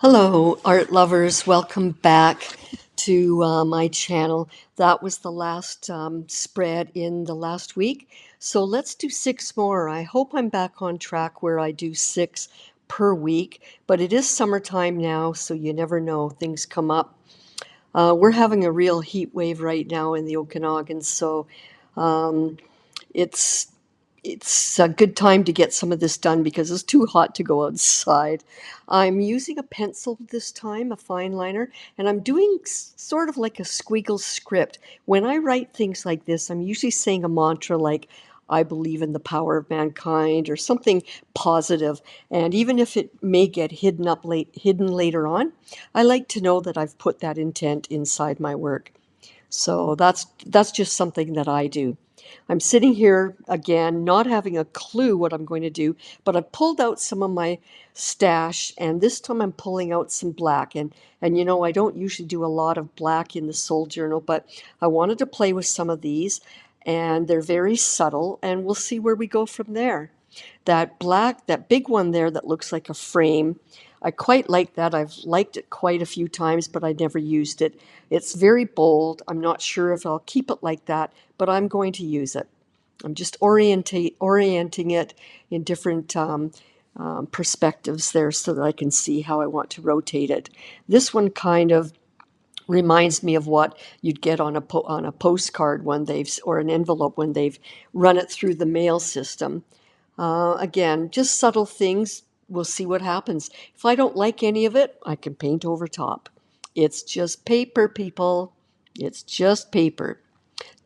Hello, art lovers. Welcome back to my channel. That was the last spread in the last week. So let's do six more. I hope I'm back on track where I do six per week, but it is summertime now, so you never know. Things come up. We're having a real heat wave right now in the Okanagan, so um, it's it's a good time to get some of this done because it's too hot to go outside. I'm using a pencil this time, a fine liner, and I'm doing sort of like a squiggle script. When I write things like this, I'm usually saying a mantra like, I believe in the power of mankind, or something positive. And even if it may get hidden later on, I like to know that I've put that intent inside my work. So that's just something that I do. I'm sitting here again, not having a clue what I'm going to do, but I've pulled out some of my stash, and this time I'm pulling out some black. And I don't usually do a lot of black in the soul journal, but I wanted to play with some of these, and they're very subtle, and we'll see where we go from there. That black, that big one there that looks like a frame, I quite like that. I've liked it quite a few times, but I never used it. It's very bold. I'm not sure if I'll keep it like that, but I'm going to use it. I'm just orienting it in different perspectives there so that I can see how I want to rotate it. This one kind of reminds me of what you'd get on a postcard when or an envelope when they've run it through the mail system. Again, just subtle things. We'll see what happens. If I don't like any of it, I can paint over top. It's just paper, people. It's just paper.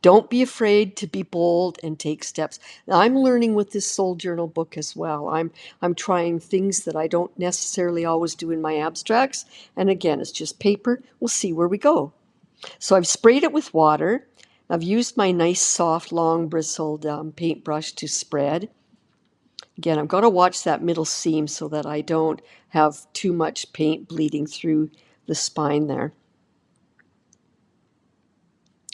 Don't be afraid to be bold and take steps. Now, I'm learning with this soul journal book as well. I'm trying things that I don't necessarily always do in my abstracts. And again, it's just paper. We'll see where we go. So I've sprayed it with water. I've used my nice, soft, long bristled paintbrush to spread. Again, I've got to watch that middle seam so that I don't have too much paint bleeding through the spine there.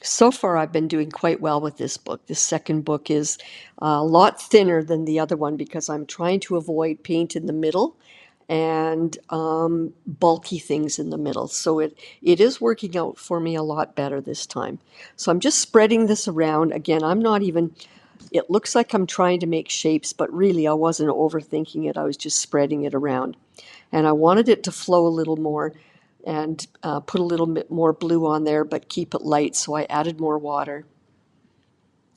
So far, I've been doing quite well with this book. This second book is a lot thinner than the other one because I'm trying to avoid paint in the middle and bulky things in the middle. So it is working out for me a lot better this time. So I'm just spreading this around. Again, it looks like I'm trying to make shapes, but really I wasn't overthinking it. I was just spreading it around. And I wanted it to flow a little more and put a little bit more blue on there, but keep it light, so I added more water.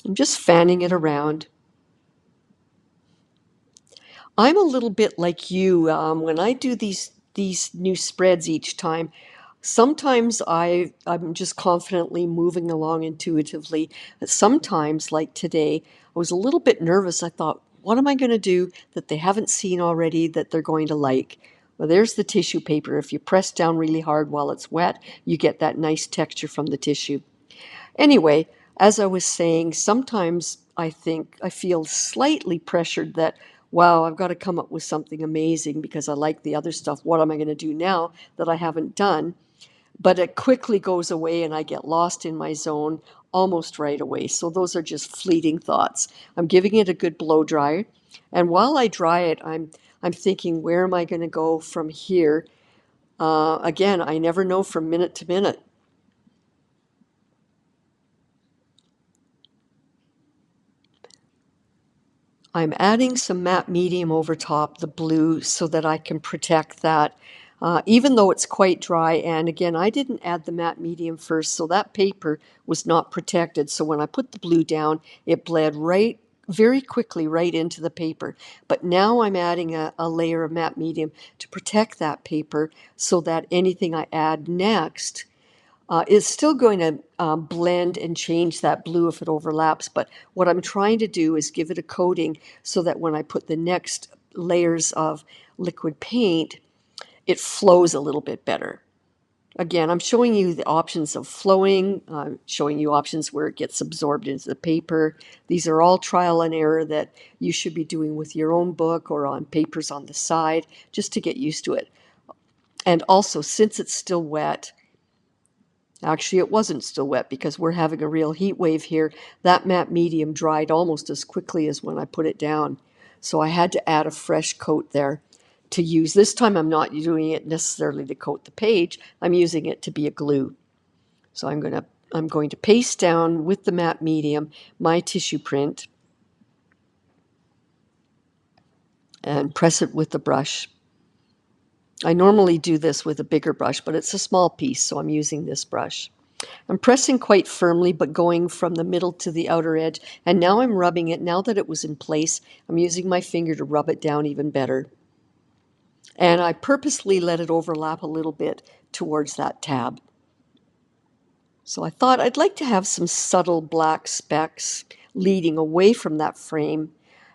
I'm just fanning it around. I'm a little bit like you. When I do these new spreads each time, sometimes I'm just confidently moving along intuitively. Sometimes, like today, I was a little bit nervous. I thought, what am I going to do that they haven't seen already that they're going to like? Well, there's the tissue paper. If you press down really hard while it's wet, you get that nice texture from the tissue. Anyway, as I was saying, sometimes I feel slightly pressured that, wow, I've got to come up with something amazing because I like the other stuff. What am I going to do now that I haven't done? But it quickly goes away and I get lost in my zone almost right away. So those are just fleeting thoughts. I'm giving it a good blow dry. And while I dry it, I'm thinking, where am I going to go from here? Again, I never know from minute to minute. I'm adding some matte medium over top, the blue, so that I can protect that, even though it's quite dry. And again, I didn't add the matte medium first, so that paper was not protected. So when I put the blue down, it bled very quickly right into the paper. But now I'm adding a layer of matte medium to protect that paper so that anything I add next is still going to blend and change that blue if it overlaps. But what I'm trying to do is give it a coating so that when I put the next layers of liquid paint, it flows a little bit better. Again, I'm showing you the options of flowing, showing you options where it gets absorbed into the paper. These are all trial and error that you should be doing with your own book or on papers on the side, just to get used to it. And also, since it's still wet, actually, it wasn't still wet because we're having a real heat wave here. That matte medium dried almost as quickly as when I put it down. So I had to add a fresh coat there to use. This time I'm not doing it necessarily to coat the page. I'm using it to be a glue. So I'm going to paste down with the matte medium my tissue print and press it with the brush. I normally do this with a bigger brush, but it's a small piece, so I'm using this brush. I'm pressing quite firmly, but going from the middle to the outer edge. And now I'm rubbing it. Now that it was in place, I'm using my finger to rub it down even better. And I purposely let it overlap a little bit towards that tab. So I thought I'd like to have some subtle black specks leading away from that frame.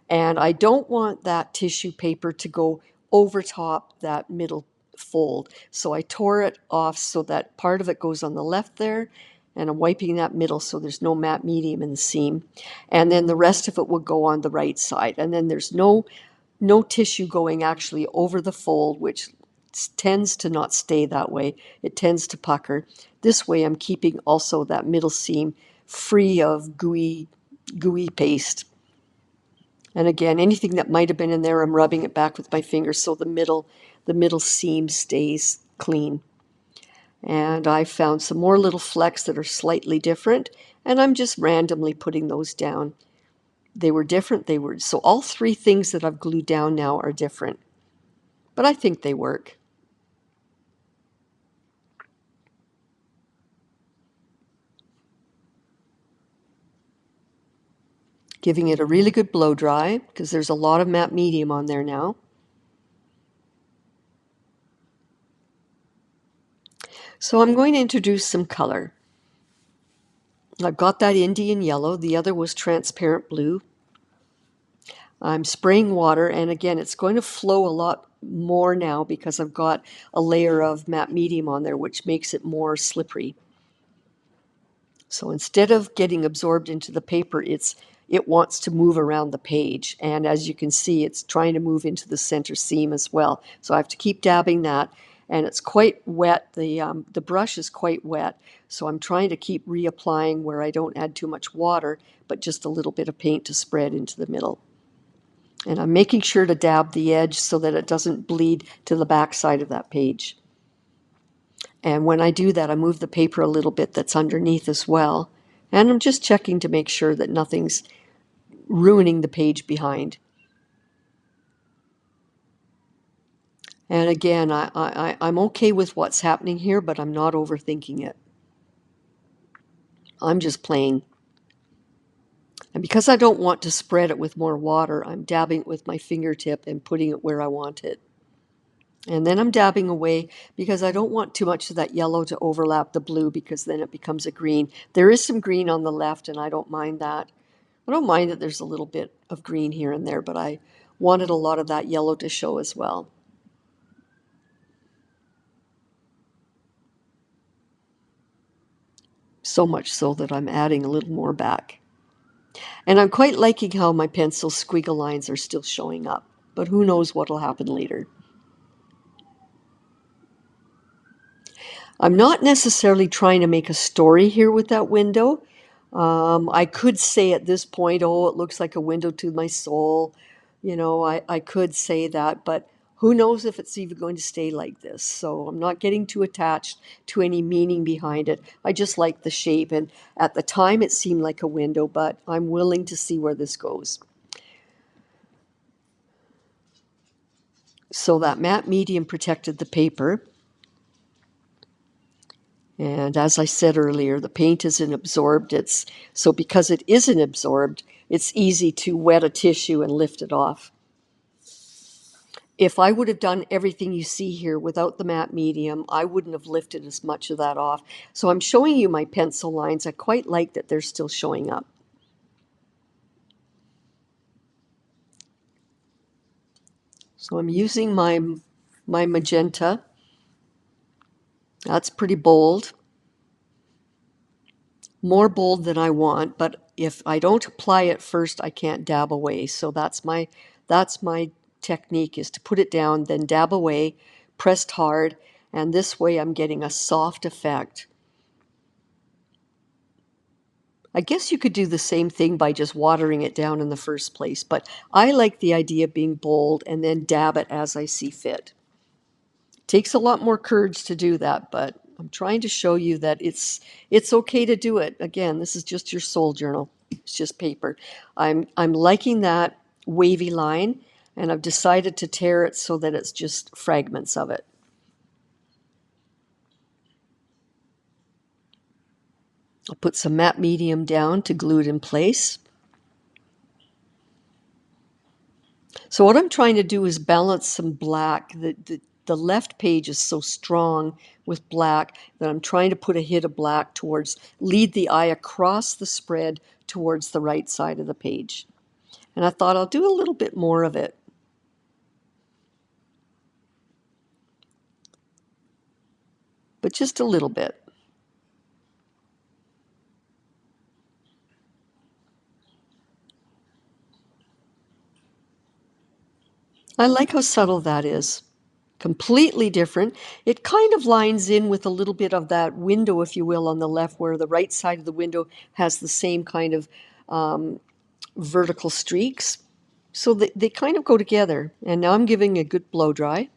And I don't want that tissue paper to go over top that middle fold. So I tore it off so that part of it goes on the left there, and I'm wiping that middle so there's no matte medium in the seam. And then the rest of it will go on the right side. And then there's no tissue going actually over the fold, which tends to not stay that way. It tends to pucker. This way I'm keeping also that middle seam free of gooey paste. And again, anything that might have been in there, I'm rubbing it back with my fingers so the middle seam stays clean. And I found some more little flecks that are slightly different, and I'm just randomly putting those down. They were different. So all three things that I've glued down now are different, but I think they work. Giving it a really good blow dry because there's a lot of matte medium on there now. So I'm going to introduce some color. I've got that Indian yellow. The other was transparent blue. I'm spraying water, and again, it's going to flow a lot more now because I've got a layer of matte medium on there, which makes it more slippery. So instead of getting absorbed into the paper, it wants to move around the page. And as you can see, it's trying to move into the center seam as well. So I have to keep dabbing that. And it's quite wet. The brush is quite wet. So I'm trying to keep reapplying where I don't add too much water, but just a little bit of paint to spread into the middle. And I'm making sure to dab the edge so that it doesn't bleed to the back side of that page. And when I do that, I move the paper a little bit that's underneath as well. And I'm just checking to make sure that nothing's ruining the page behind. And again, I'm okay with what's happening here, but I'm not overthinking it. I'm just playing. And because I don't want to spread it with more water, I'm dabbing it with my fingertip and putting it where I want it. And then I'm dabbing away because I don't want too much of that yellow to overlap the blue because then it becomes a green. There is some green on the left, and I don't mind that. I don't mind that there's a little bit of green here and there, but I wanted a lot of that yellow to show as well. So much so that I'm adding a little more back. And I'm quite liking how my pencil squiggle lines are still showing up, but who knows what will happen later. I'm not necessarily trying to make a story here with that window. I could say at this point, oh, it looks like a window to my soul. I could say that, but who knows if it's even going to stay like this. So I'm not getting too attached to any meaning behind it. I just like the shape. And at the time, it seemed like a window, but I'm willing to see where this goes. So that matte medium protected the paper. And as I said earlier, the paint isn't absorbed. So because it isn't absorbed, it's easy to wet a tissue and lift it off. If I would have done everything you see here without the matte medium, I wouldn't have lifted as much of that off. So I'm showing you my pencil lines. I quite like that they're still showing up. So I'm using my magenta. That's pretty bold. More bold than I want, but if I don't apply it first, I can't dab away. So that's my technique, is to put it down, then dab away, pressed hard, and this way I'm getting a soft effect. I guess you could do the same thing by just watering it down in the first place, but I like the idea of being bold and then dab it as I see fit. Takes a lot more courage to do that, but I'm trying to show you that it's okay to do it. Again, this is just your soul journal. It's just paper. I'm liking that wavy line, and I've decided to tear it so that it's just fragments of it. I'll put some matte medium down to glue it in place. So what I'm trying to do is balance some black. The left page is so strong with black that I'm trying to put a hit of black towards, lead the eye across the spread towards the right side of the page. And I thought I'll do a little bit more of it. But just a little bit. I like how subtle that is. Completely different. It kind of lines in with a little bit of that window, if you will, on the left, where the right side of the window has the same kind of vertical streaks. So they kind of go together. And now I'm giving a good blow dry.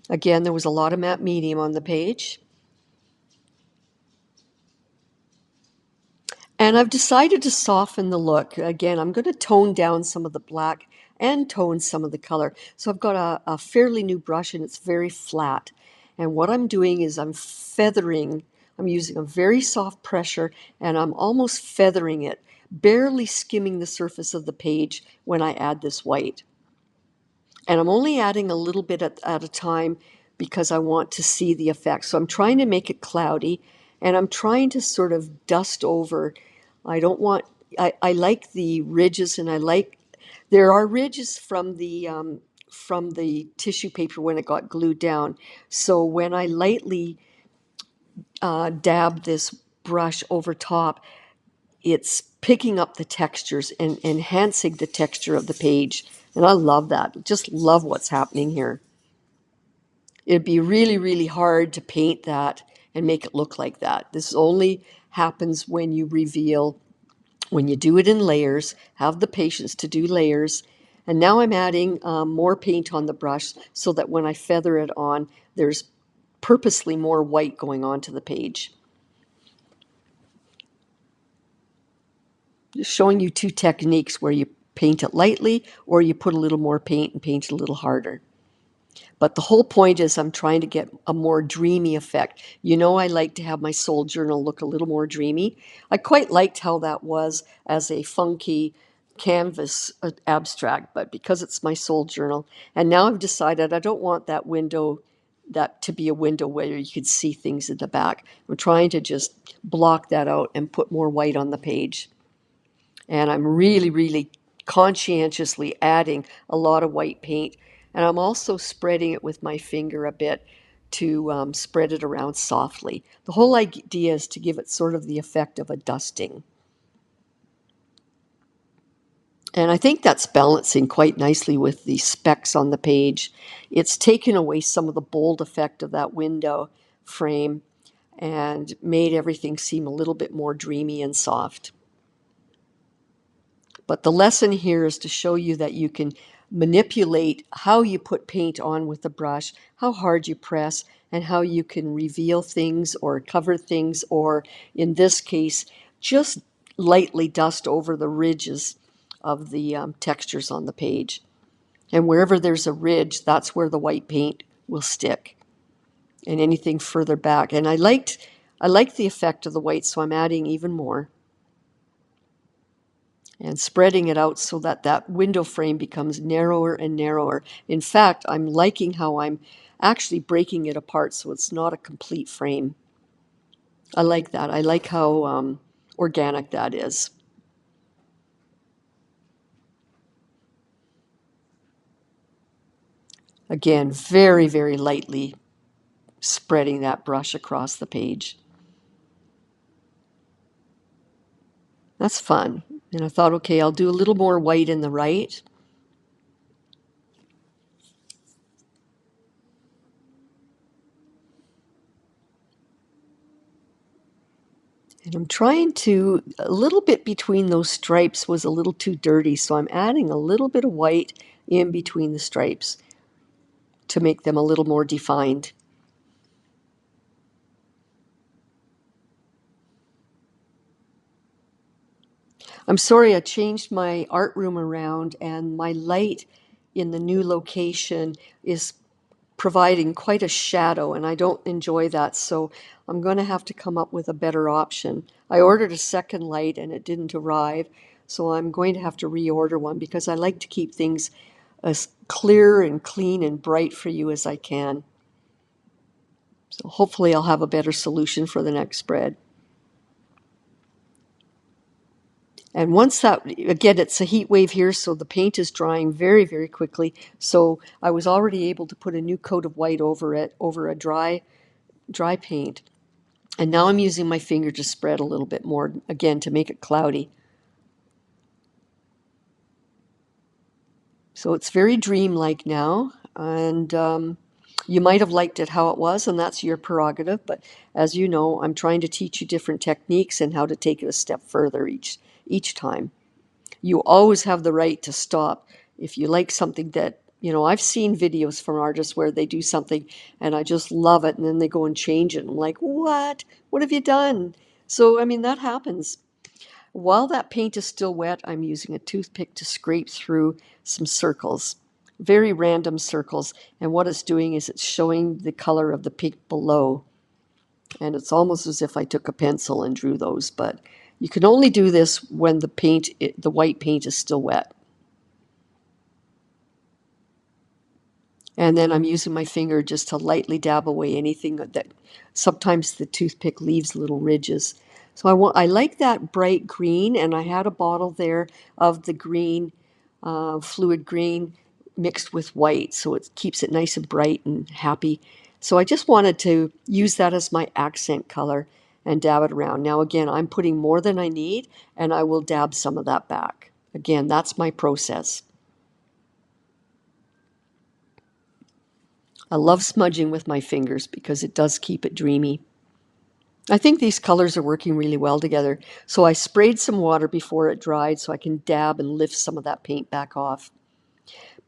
Again, there was a lot of matte medium on the page. And I've decided to soften the look. Again, I'm going to tone down some of the black and tone some of the color. So I've got a fairly new brush and it's very flat. And what I'm doing is I'm feathering. I'm using a very soft pressure and I'm almost feathering it, barely skimming the surface of the page when I add this white. And I'm only adding a little bit at a time because I want to see the effect. So I'm trying to make it cloudy and I'm trying to sort of dust over. I don't want, I like the ridges and I like, there are ridges from the tissue paper when it got glued down. So when I lightly dab this brush over top, it's picking up the textures and enhancing the texture of the page. And I love that. Just love what's happening here. It'd be really, really hard to paint that and make it look like that. This only happens when you reveal, when you do it in layers, have the patience to do layers. And now I'm adding more paint on the brush so that when I feather it on, there's purposely more white going onto the page. Just showing you two techniques where you paint it lightly or you put a little more paint and paint it a little harder. But the whole point is I'm trying to get a more dreamy effect. You know, I like to have my soul journal look a little more dreamy. I quite liked how that was as a funky canvas abstract, but because it's my soul journal, and now I've decided I don't want that window, that to be a window where you could see things in the back. I'm trying to just block that out and put more white on the page. And I'm really, really conscientiously adding a lot of white paint. And I'm also spreading it with my finger a bit to spread it around softly. The whole idea is to give it sort of the effect of a dusting. And I think that's balancing quite nicely with the specks on the page. It's taken away some of the bold effect of that window frame and made everything seem a little bit more dreamy and soft. But the lesson here is to show you that you can manipulate how you put paint on with the brush, how hard you press, and how you can reveal things or cover things, or in this case, just lightly dust over the ridges of the textures on the page. And wherever there's a ridge, that's where the white paint will stick. And anything further back. And I liked the effect of the white, so I'm adding even more. And spreading it out so that that window frame becomes narrower and narrower. In fact, I'm liking how I'm actually breaking it apart so it's not a complete frame. I like that. I like how organic that is. Again, very, very lightly spreading that brush across the page. That's fun. And I thought, okay, I'll do a little more white in the right. And I'm trying to, a little bit between those stripes was a little too dirty, so I'm adding a little bit of white in between the stripes to make them a little more defined. I'm sorry, I changed my art room around, and my light in the new location is providing quite a shadow, and I don't enjoy that, so I'm going to have to come up with a better option. I ordered a second light and it didn't arrive, so I'm going to have to reorder one because I like to keep things as clear and clean and bright for you as I can. So hopefully I'll have a better solution for the next spread. And once that, again, it's a heat wave here, so the paint is drying very, very quickly. So I was already able to put a new coat of white over it, over a dry paint. And now I'm using my finger to spread a little bit more, again, to make it cloudy. So it's very dreamlike now, and you might have liked it how it was, and that's your prerogative. But as you know, I'm trying to teach you different techniques and how to take it a step further each time. You always have the right to stop if you like something that, I've seen videos from artists where they do something and I just love it, and then they go and change it. And I'm like, what? What have you done? So, I mean, that happens. While that paint is still wet, I'm using a toothpick to scrape through some circles, very random circles. And what it's doing is it's showing the color of the pink below. And it's almost as if I took a pencil and drew those, but you can only do this when the white paint is still wet. And then I'm using my finger just to lightly dab away anything that sometimes the toothpick leaves little ridges. So I like that bright green, and I had a bottle there of the green, fluid green mixed with white, so it keeps it nice and bright and happy. So I just wanted to use that as my accent color and dab it around. Now again, I'm putting more than I need, and I will dab some of that back. Again, that's my process. I love smudging with my fingers because it does keep it dreamy. I think these colors are working really well together. So I sprayed some water before it dried so I can dab and lift some of that paint back off.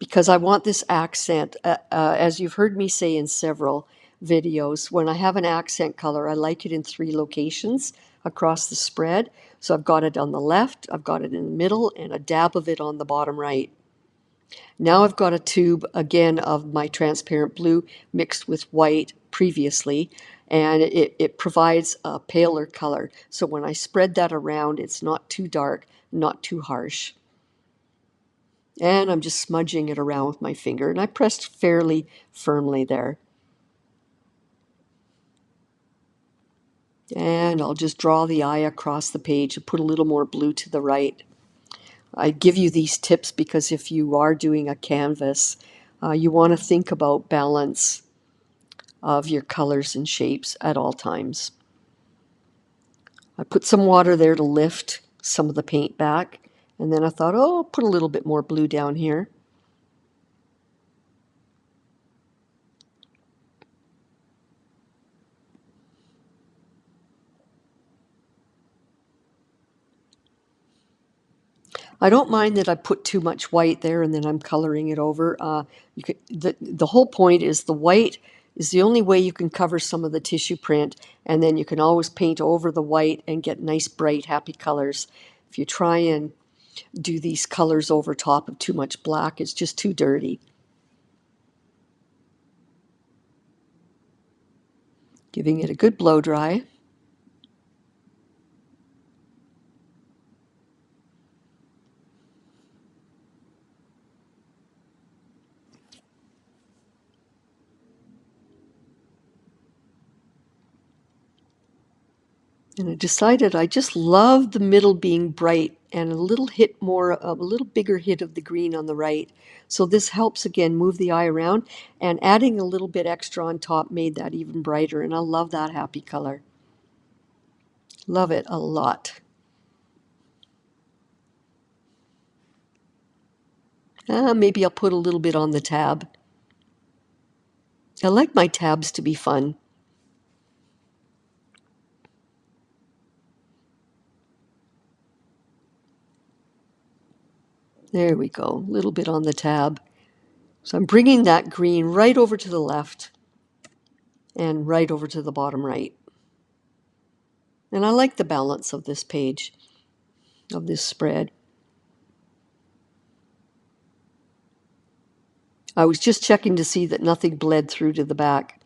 Because I want this accent, as you've heard me say in several videos, when I have an accent color, I like it in 3 locations across the spread. So I've got it on the left, I've got it in the middle, and a dab of it on the bottom right. Now I've got a tube again of my transparent blue mixed with white previously, and it provides a paler color. So when I spread that around, it's not too dark, not too harsh. And I'm just smudging it around with my finger, and I pressed fairly firmly there. And I'll just draw the eye across the page and put a little more blue to the right. I give you these tips because if you are doing a canvas, you want to think about balance of your colors and shapes at all times. I put some water there to lift some of the paint back, and then I thought, oh, I'll put a little bit more blue down here. I don't mind that I put too much white there and then I'm coloring it over. The whole point is the white is the only way you can cover some of the tissue print, and then you can always paint over the white and get nice, bright, happy colors. If you try and do these colors over top of too much black, it's just too dirty. Giving it a good blow dry. And I decided I just love the middle being bright and a little bigger hit of the green on the right. So this helps again move the eye around, and adding a little bit extra on top made that even brighter. And I love that happy color. Love it a lot. Maybe I'll put a little bit on the tab. I like my tabs to be fun. There we go, a little bit on the tab. So I'm bringing that green right over to the left and right over to the bottom right. And I like the balance of this page, of this spread. I was just checking to see that nothing bled through to the back.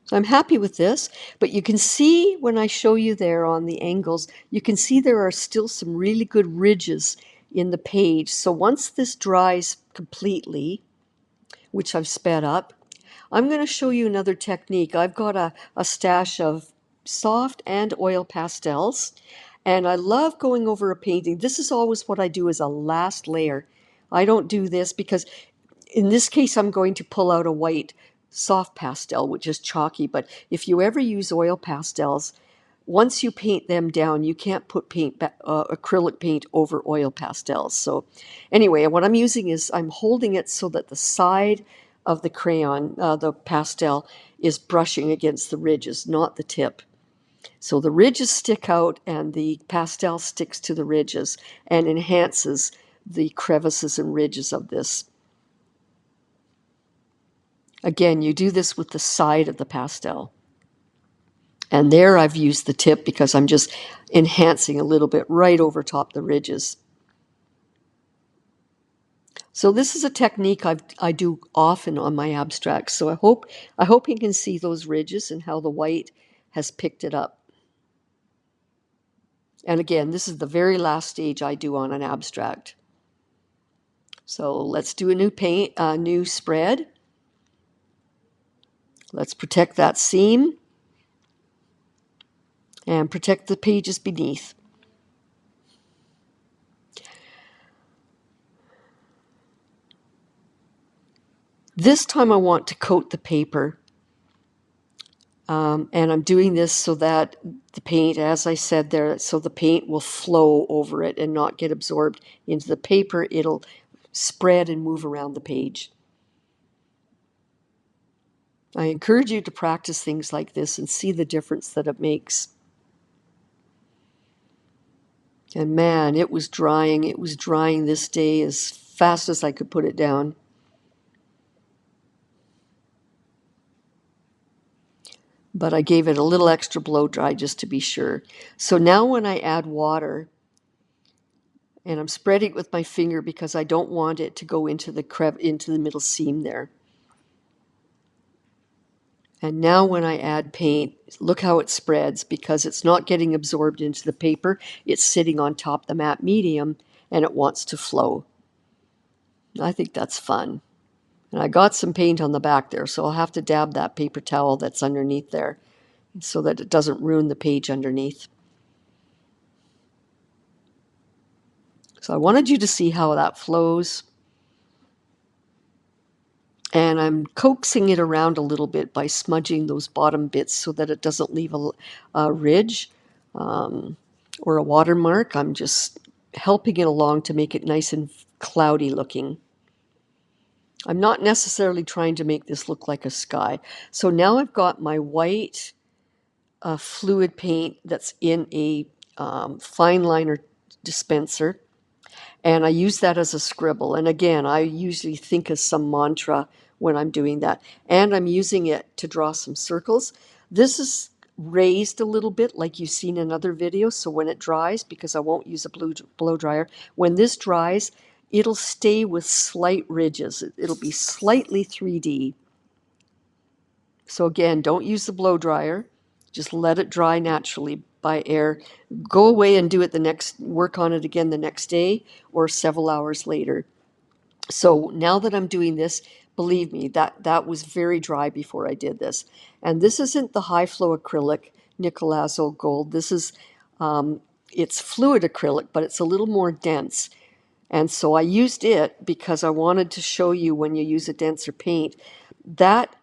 So I'm happy with this, but you can see when I show you there on the angles, you can see there are still some really good ridges in the page. So once this dries completely, which I've sped up, I'm going to show you another technique. I've got a stash of soft and oil pastels, and I love going over a painting. This is always what I do as a last layer. I don't do this because in this case, I'm going to pull out a white soft pastel, which is chalky. But if you ever use oil pastels, once you paint them down, you can't put acrylic paint over oil pastels. So anyway, what I'm using is I'm holding it so that the side of the crayon, the pastel, is brushing against the ridges, not the tip. So the ridges stick out and the pastel sticks to the ridges and enhances the crevices and ridges of this. Again, you do this with the side of the pastel. And there I've used the tip because I'm just enhancing a little bit right over top the ridges. So this is a technique I do often on my abstracts. So I hope you can see those ridges and how the white has picked it up. And again, this is the very last stage I do on an abstract. So let's do a new spread. Let's protect that seam and protect the pages beneath. This time I want to coat the paper. And I'm doing this so that the paint, as I said there, so the paint will flow over it and not get absorbed into the paper. It'll spread and move around the page. I encourage you to practice things like this and see the difference that it makes. And man, it was drying. It was drying this day as fast as I could put it down. But I gave it a little extra blow dry just to be sure. So now when I add water, and I'm spreading it with my finger because I don't want it to go into the middle seam there. And now when I add paint, look how it spreads because it's not getting absorbed into the paper. It's sitting on top the matte medium and it wants to flow. I think that's fun. And I got some paint on the back there, so I'll have to dab that paper towel that's underneath there so that it doesn't ruin the page underneath. So I wanted you to see how that flows. And I'm coaxing it around a little bit by smudging those bottom bits so that it doesn't leave a ridge or a watermark. I'm just helping it along to make it nice and cloudy looking. I'm not necessarily trying to make this look like a sky. So now I've got my white fluid paint that's in a fine liner dispenser. And I use that as a scribble. And again, I usually think of some mantra when I'm doing that. And I'm using it to draw some circles. This is raised a little bit like you've seen in other videos. So when it dries, because I won't use a blow dryer, when this dries, it'll stay with slight ridges. It'll be slightly 3D. So again, don't use the blow dryer. Just let it dry naturally by air. Go away and do it work on it again the next day or several hours later. So now that I'm doing this, believe me, that was very dry before I did this. And this isn't the high flow acrylic Nicolazo Gold. This is, it's fluid acrylic, but it's a little more dense. And so I used it because I wanted to show you when you use a denser paint that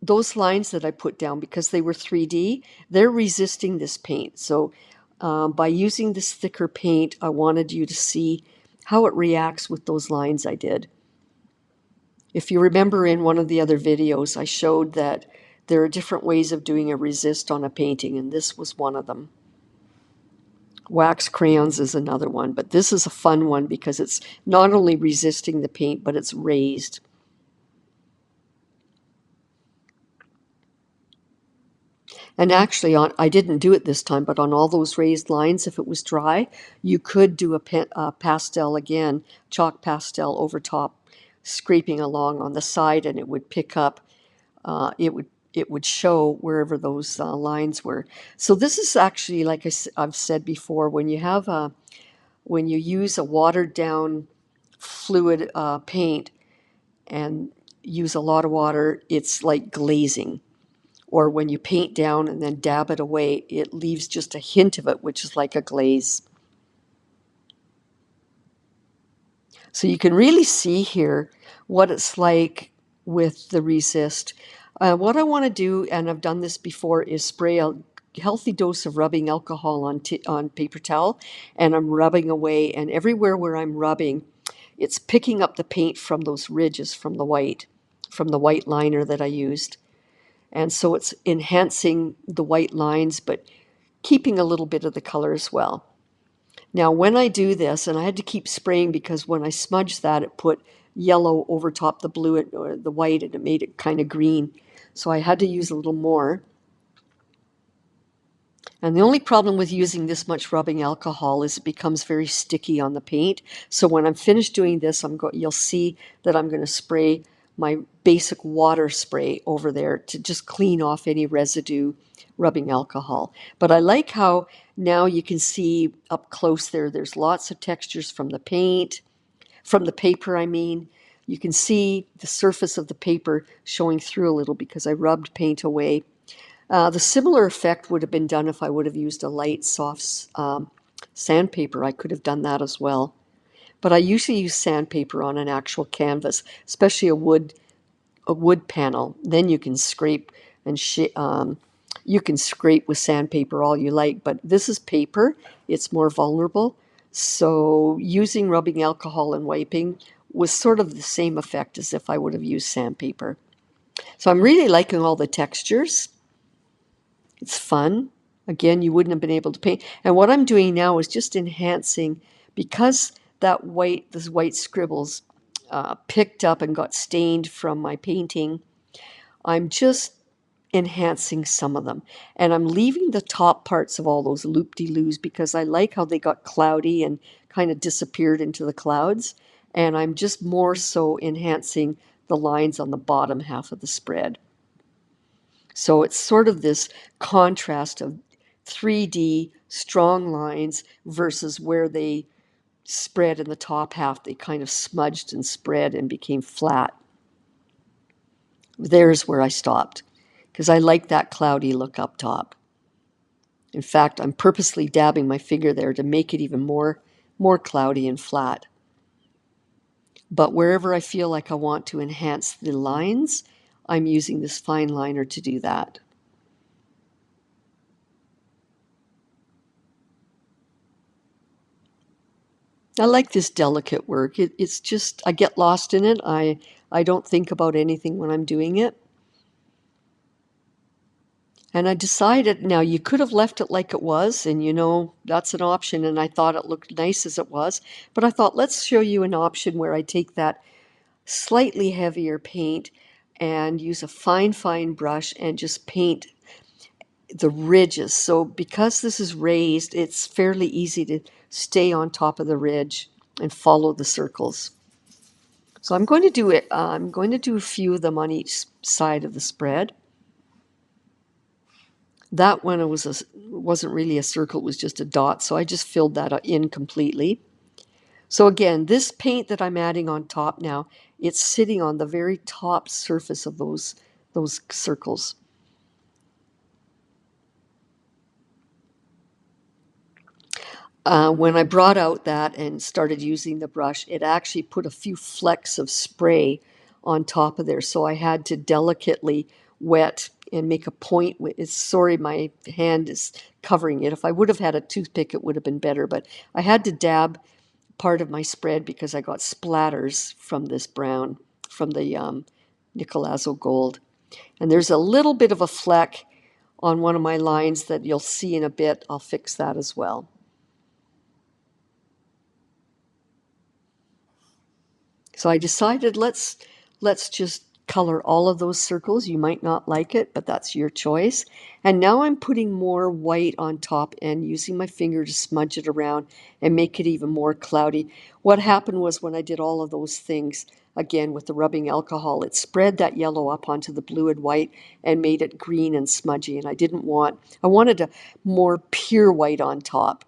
those lines that I put down, because they were 3D, they're resisting this paint. So by using this thicker paint, I wanted you to see how it reacts with those lines I did. If you remember in one of the other videos, I showed that there are different ways of doing a resist on a painting, and this was one of them. Wax crayons is another one, but this is a fun one because it's not only resisting the paint, but it's raised. And actually, I didn't do it this time, but on all those raised lines, if it was dry, you could do a pastel again, chalk pastel over top, scraping along on the side, and it would pick up. It would show wherever those lines were. So this is actually, like I've said before, when you use a watered down fluid paint and use a lot of water, it's like glazing. Or when you paint down and then dab it away, it leaves just a hint of it, which is like a glaze. So you can really see here what it's like with the resist. What I want to do, and I've done this before, is spray a healthy dose of rubbing alcohol on paper towel, and I'm rubbing away, and everywhere where I'm rubbing, it's picking up the paint from those ridges from the white liner that I used. And so it's enhancing the white lines, but keeping a little bit of the color as well. Now, when I do this, and I had to keep spraying because when I smudged that, it put yellow over top the blue or the white, and it made it kind of green. So I had to use a little more. And the only problem with using this much rubbing alcohol is it becomes very sticky on the paint. So when I'm finished doing this, you'll see that I'm going to spray my basic water spray over there to just clean off any residue rubbing alcohol. But I like how now you can see up close there's lots of textures from the paint, from the paper, I mean. You can see the surface of the paper showing through a little because I rubbed paint away. The similar effect would have been done if I would have used a light, soft sandpaper. I could have done that as well. But I usually use sandpaper on an actual canvas, especially a wood panel. Then you can scrape and you can scrape with sandpaper all you like. But this is paper; it's more vulnerable. So using rubbing alcohol and wiping was sort of the same effect as if I would have used sandpaper. So I'm really liking all the textures. It's fun. Again, you wouldn't have been able to paint. And what I'm doing now is just enhancing, because those white scribbles picked up and got stained from my painting. I'm just enhancing some of them. And I'm leaving the top parts of all those loop-de-loos because I like how they got cloudy and kind of disappeared into the clouds. And I'm just more so enhancing the lines on the bottom half of the spread. So it's sort of this contrast of 3D strong lines versus where they spread in the top half. They kind of smudged and spread and became flat. There's where I stopped because I like that cloudy look up top. In fact, I'm purposely dabbing my finger there to make it even more cloudy and flat. But wherever I feel like I want to enhance the lines, I'm using this fine liner to do that. I like this delicate work. It's just, I get lost in it. I don't think about anything when I'm doing it. And I decided, now you could have left it like it was, and that's an option, and I thought it looked nice as it was. But I thought, let's show you an option where I take that slightly heavier paint and use a fine brush and just paint the ridges. So because this is raised, it's fairly easy to stay on top of the ridge and follow the circles. So I'm going to do it. I'm going to do a few of them on each side of the spread. That one wasn't really a circle, it was just a dot, so I just filled that in completely. So again, this paint that I'm adding on top now, it's sitting on the very top surface of those circles. When I brought out that and started using the brush, it actually put a few flecks of spray on top of there. So I had to delicately wet and make a point. Sorry, my hand is covering it. If I would have had a toothpick, it would have been better. But I had to dab part of my spread because I got splatters from this brown, from the Nicolazzo Gold. And there's a little bit of a fleck on one of my lines that you'll see in a bit. I'll fix that as well. So I decided let's just color all of those circles. You might not like it, but that's your choice. And now I'm putting more white on top and using my finger to smudge it around and make it even more cloudy. What happened was when I did all of those things, again with the rubbing alcohol, it spread that yellow up onto the blue and white and made it green and smudgy. And I wanted a more pure white on top.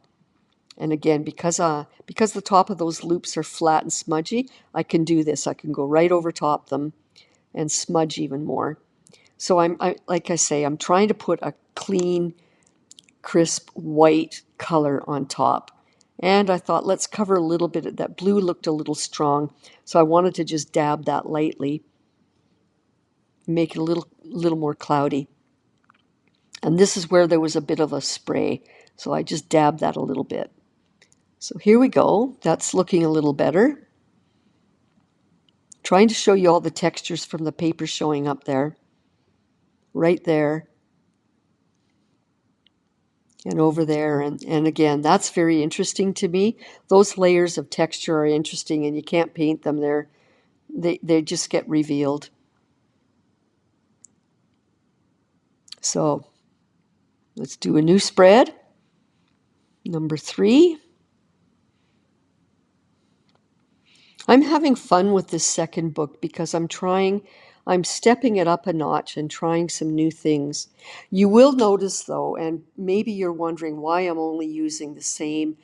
And again, because the top of those loops are flat and smudgy, I can do this. I can go right over top them and smudge even more. So like I say, I'm trying to put a clean, crisp white color on top. And I thought, let's cover a little bit of that. Blue looked a little strong, so I wanted to just dab that lightly, make it a little more cloudy. And this is where there was a bit of a spray, so I just dabbed that a little bit. So here we go. That's looking a little better. Trying to show you all the textures from the paper showing up there. Right there. And over there. And again, that's very interesting to me. Those layers of texture are interesting, and you can't paint them. They just get revealed. So let's do a new spread. Number 3. I'm having fun with this second book because I'm stepping it up a notch and trying some new things. You will notice though, and maybe you're wondering why I'm only using the same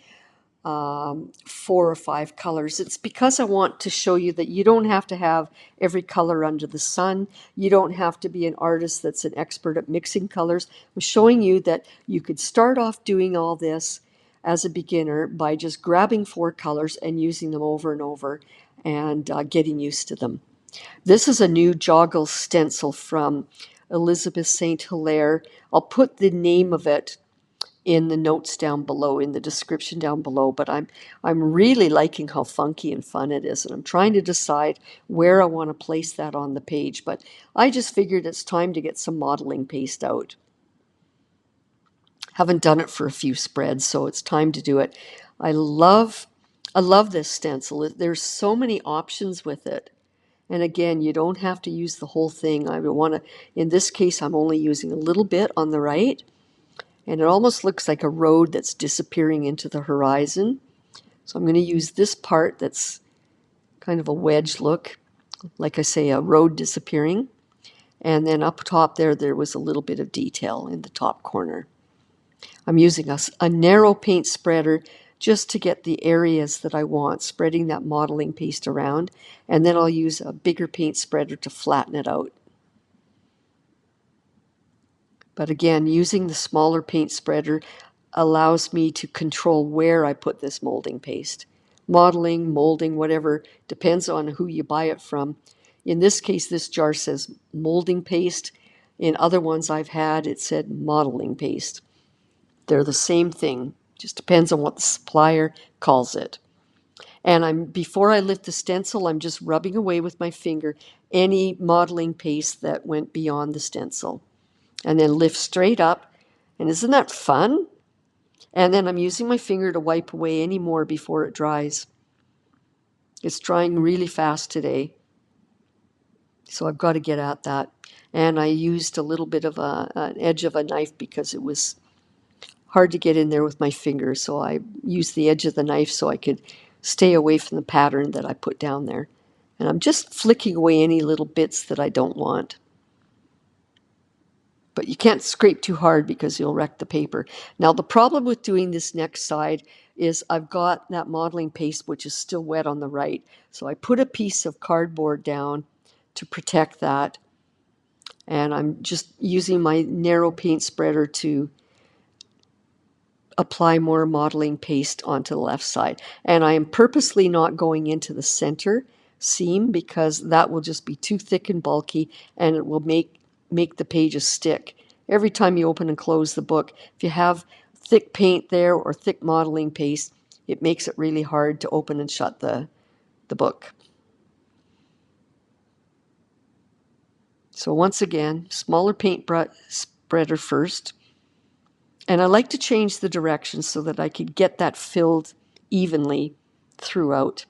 4 or 5 colors. It's because I want to show you that you don't have to have every color under the sun. You don't have to be an artist that's an expert at mixing colors. I'm showing you that you could start off doing all this as a beginner by just grabbing 4 colors and using them over and over and getting used to them. This is a new joggle stencil from Elizabeth St. Hilaire. I'll put the name of it in the notes down below, in the description down below, but I'm really liking how funky and fun it is, and I'm trying to decide where I want to place that on the page, but I just figured it's time to get some modeling paste out. Haven't done it for a few spreads, so it's time to do it. I love this stencil. There's so many options with it. And again, you don't have to use the whole thing. In this case, I'm only using a little bit on the right. And it almost looks like a road that's disappearing into the horizon. So I'm going to use this part that's kind of a wedge look, like I say, a road disappearing. And then up top there was a little bit of detail in the top corner. I'm using a narrow paint spreader just to get the areas that I want, spreading that modeling paste around. And then I'll use a bigger paint spreader to flatten it out. But again, using the smaller paint spreader allows me to control where I put this molding paste. Modeling, molding, whatever, depends on who you buy it from. In this case, this jar says molding paste. In other ones I've had, it said modeling paste. They're the same thing, just depends on what the supplier calls it. And before I lift the stencil, I'm just rubbing away with my finger any modeling paste that went beyond the stencil. And then lift straight up. And isn't that fun? And then I'm using my finger to wipe away any more before it dries. It's drying really fast today, so I've got to get at that. And I used a little bit of an edge of a knife because it was hard to get in there with my finger, so I used the edge of the knife so I could stay away from the pattern that I put down there. And I'm just flicking away any little bits that I don't want. But you can't scrape too hard because you'll wreck the paper. Now the problem with doing this next side is I've got that modeling paste which is still wet on the right. So I put a piece of cardboard down to protect that. And I'm just using my narrow paint spreader to apply more modeling paste onto the left side. And I am purposely not going into the center seam because that will just be too thick and bulky and it will make the pages stick. Every time you open and close the book, if you have thick paint there or thick modeling paste, it makes it really hard to open and shut the book. So once again, smaller paint spreader first. And I like to change the direction so that I could get that filled evenly throughout.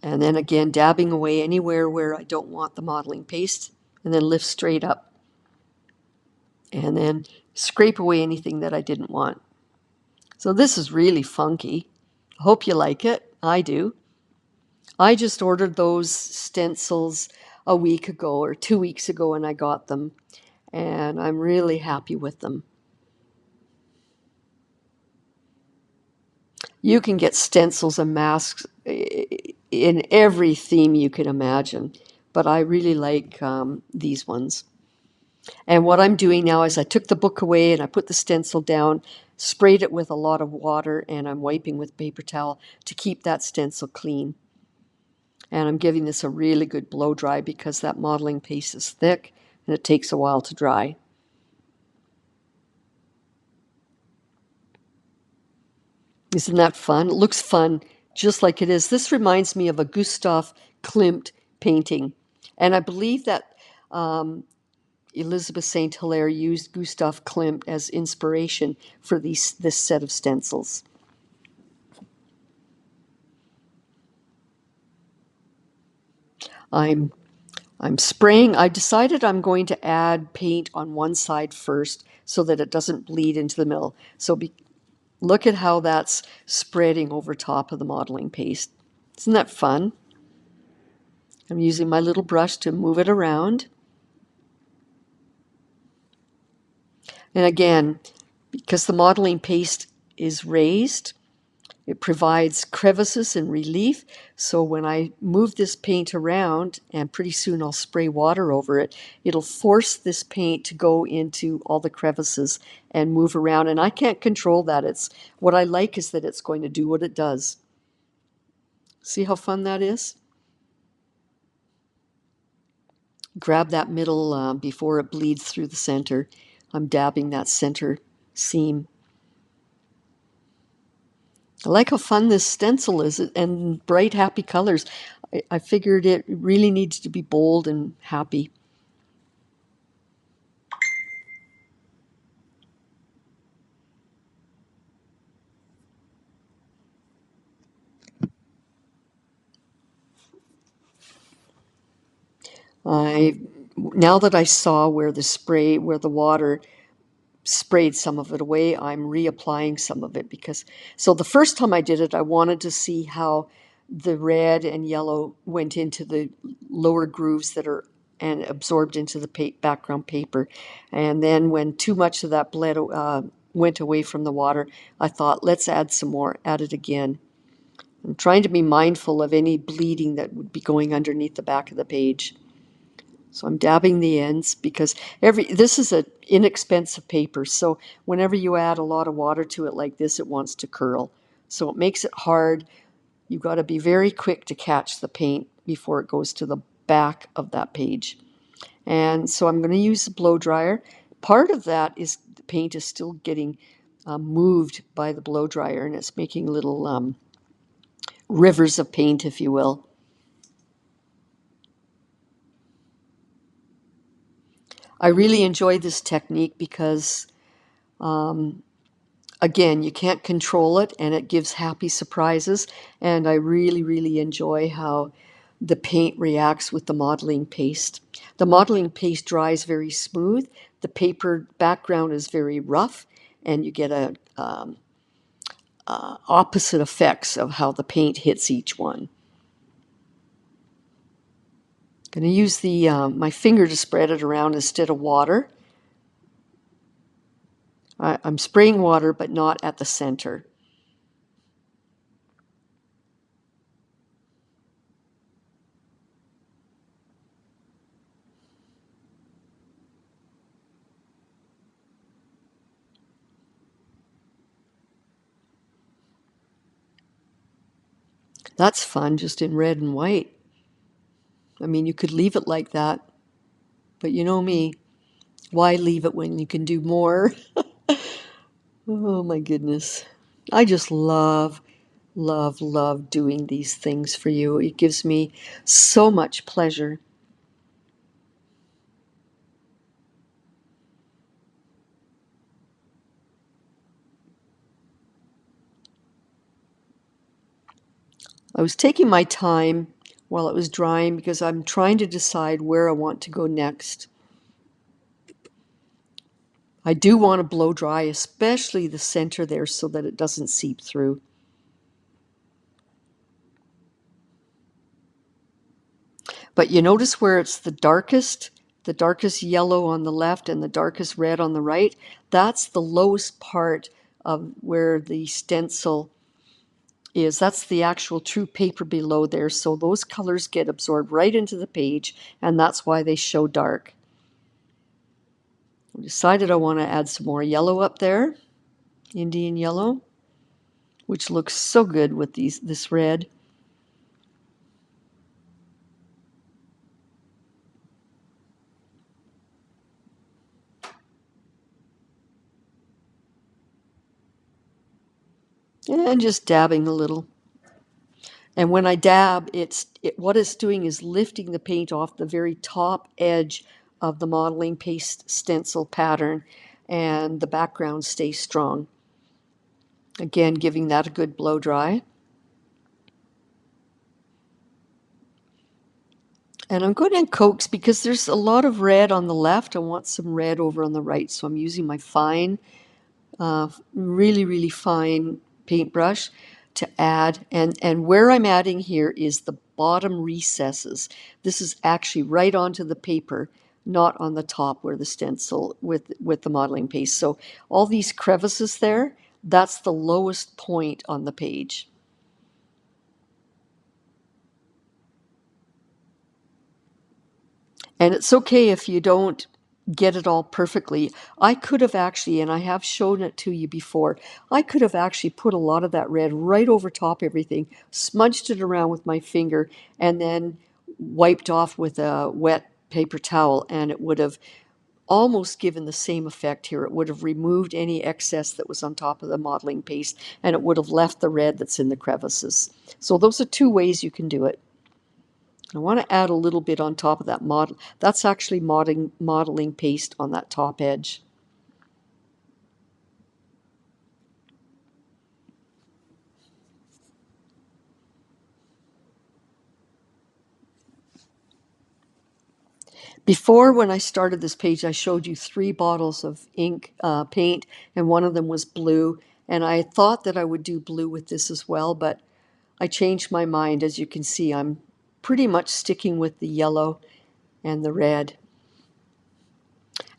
And then again, dabbing away anywhere where I don't want the modeling paste, and then lift straight up. And then scrape away anything that I didn't want. So this is really funky. I hope you like it. I do. I just ordered those stencils a week ago or 2 weeks ago, and I got them. And I'm really happy with them. You can get stencils and masks in every theme you can imagine, but I really like these ones. And what I'm doing now is I took the book away and I put the stencil down, sprayed it with a lot of water, and I'm wiping with paper towel to keep that stencil clean. And I'm giving this a really good blow dry because that modeling paste is thick and it takes a while to dry. Isn't that fun? It looks fun, just like it is. This reminds me of a Gustav Klimt painting. And I believe that Elizabeth St. Hilaire used Gustav Klimt as inspiration for this set of stencils. I'm I'm spraying. I decided I'm going to add paint on one side first so that it doesn't bleed into the middle. Look at how that's spreading over top of the modeling paste. Isn't that fun? I'm using my little brush to move it around. And again, because the modeling paste is raised, it provides crevices and relief. So when I move this paint around, and pretty soon I'll spray water over it, it'll force this paint to go into all the crevices and move around. And I can't control that. What I like is that it's going to do what it does. See how fun that is? Grab that middle before it bleeds through the center. I'm dabbing that center seam. I like how fun this stencil is and bright, happy colors. I figured it really needs to be bold and happy. I Now that I saw where the water sprayed some of it away, I'm reapplying some of it so the first time I did it, I wanted to see how the red and yellow went into the lower grooves that are and absorbed into the background paper. And then when too much of that went away from the water, I thought, let's add some more, add it again. I'm trying to be mindful of any bleeding that would be going underneath the back of the page. So I'm dabbing the ends because this is an inexpensive paper. So whenever you add a lot of water to it like this, it wants to curl. So it makes it hard. You've got to be very quick to catch the paint before it goes to the back of that page. And so I'm going to use the blow dryer. Part of that is the paint is still getting moved by the blow dryer, and it's making little rivers of paint, if you will. I really enjoy this technique because again, you can't control it and it gives happy surprises. And I really, really enjoy how the paint reacts with the modeling paste. The modeling paste dries very smooth. The paper background is very rough, and you get opposite effects of how the paint hits each one. I'm going to use my finger to spread it around instead of water. I'm spraying water, but not at the center. That's fun, just in red and white. I mean, you could leave it like that, but you know me. Why leave it when you can do more? Oh my goodness. I just love, love, love doing these things for you. It gives me so much pleasure. I was taking my time while it was drying because I'm trying to decide where I want to go next. I do want to blow dry, especially the center there, so that it doesn't seep through. But you notice where it's the darkest yellow on the left and the darkest red on the right? That's the lowest part of where the stencil is. That's the actual true paper below there. So those colors get absorbed right into the page, and that's why they show dark. I decided I want to add some more yellow up there, Indian yellow, which looks so good with this red. And just dabbing a little. And when I dab, what it's doing is lifting the paint off the very top edge of the modeling paste stencil pattern, and the background stays strong. Again, giving that a good blow dry. And I'm going to coax because there's a lot of red on the left. I want some red over on the right, so I'm using my fine, really, really fine paintbrush to add. And where I'm adding here is the bottom recesses. This is actually right onto the paper, not on the top where the stencil with the modeling paste. So all these crevices there, that's the lowest point on the page. And it's okay if you don't get it all perfectly. I could have actually, and I have shown it to you before, I could have actually put a lot of that red right over top everything, smudged it around with my finger, and then wiped off with a wet paper towel, and it would have almost given the same effect here. It would have removed any excess that was on top of the modeling paste, and it would have left the red that's in the crevices. So those are two ways you can do it. I want to add a little bit on top of that model. That's actually modeling paste on that top edge. Before, when I started this page, I showed you 3 bottles of ink, paint, and one of them was blue. And I thought that I would do blue with this as well, but I changed my mind. As you can see, I'm pretty much sticking with the yellow and the red.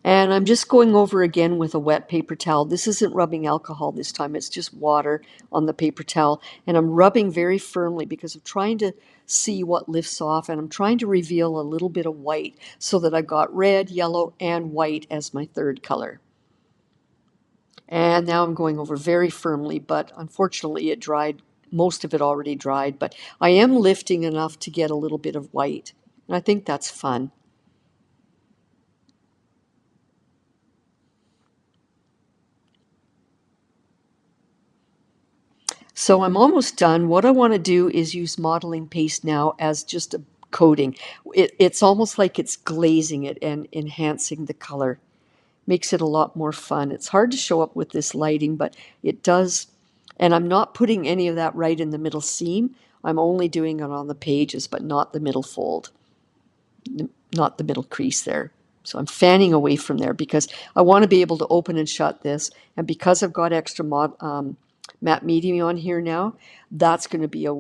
And I'm just going over again with a wet paper towel. This isn't rubbing alcohol this time, it's just water on the paper towel. And I'm rubbing very firmly because I'm trying to see what lifts off, and I'm trying to reveal a little bit of white so that I've got red, yellow, and white as my third color. And now I'm going over very firmly, but unfortunately it dried, most of it already dried, but I am lifting enough to get a little bit of white. And I think that's fun. So I'm almost done. What I want to do is use modeling paste now as just a coating. It's almost like it's glazing it and enhancing the color. Makes it a lot more fun. It's hard to show up with this lighting, but it does. And I'm not putting any of that right in the middle seam. I'm only doing it on the pages, but not the middle fold, not the middle crease there. So I'm fanning away from there because I want to be able to open and shut this. And because I've got extra matte medium on here now, that's going to be a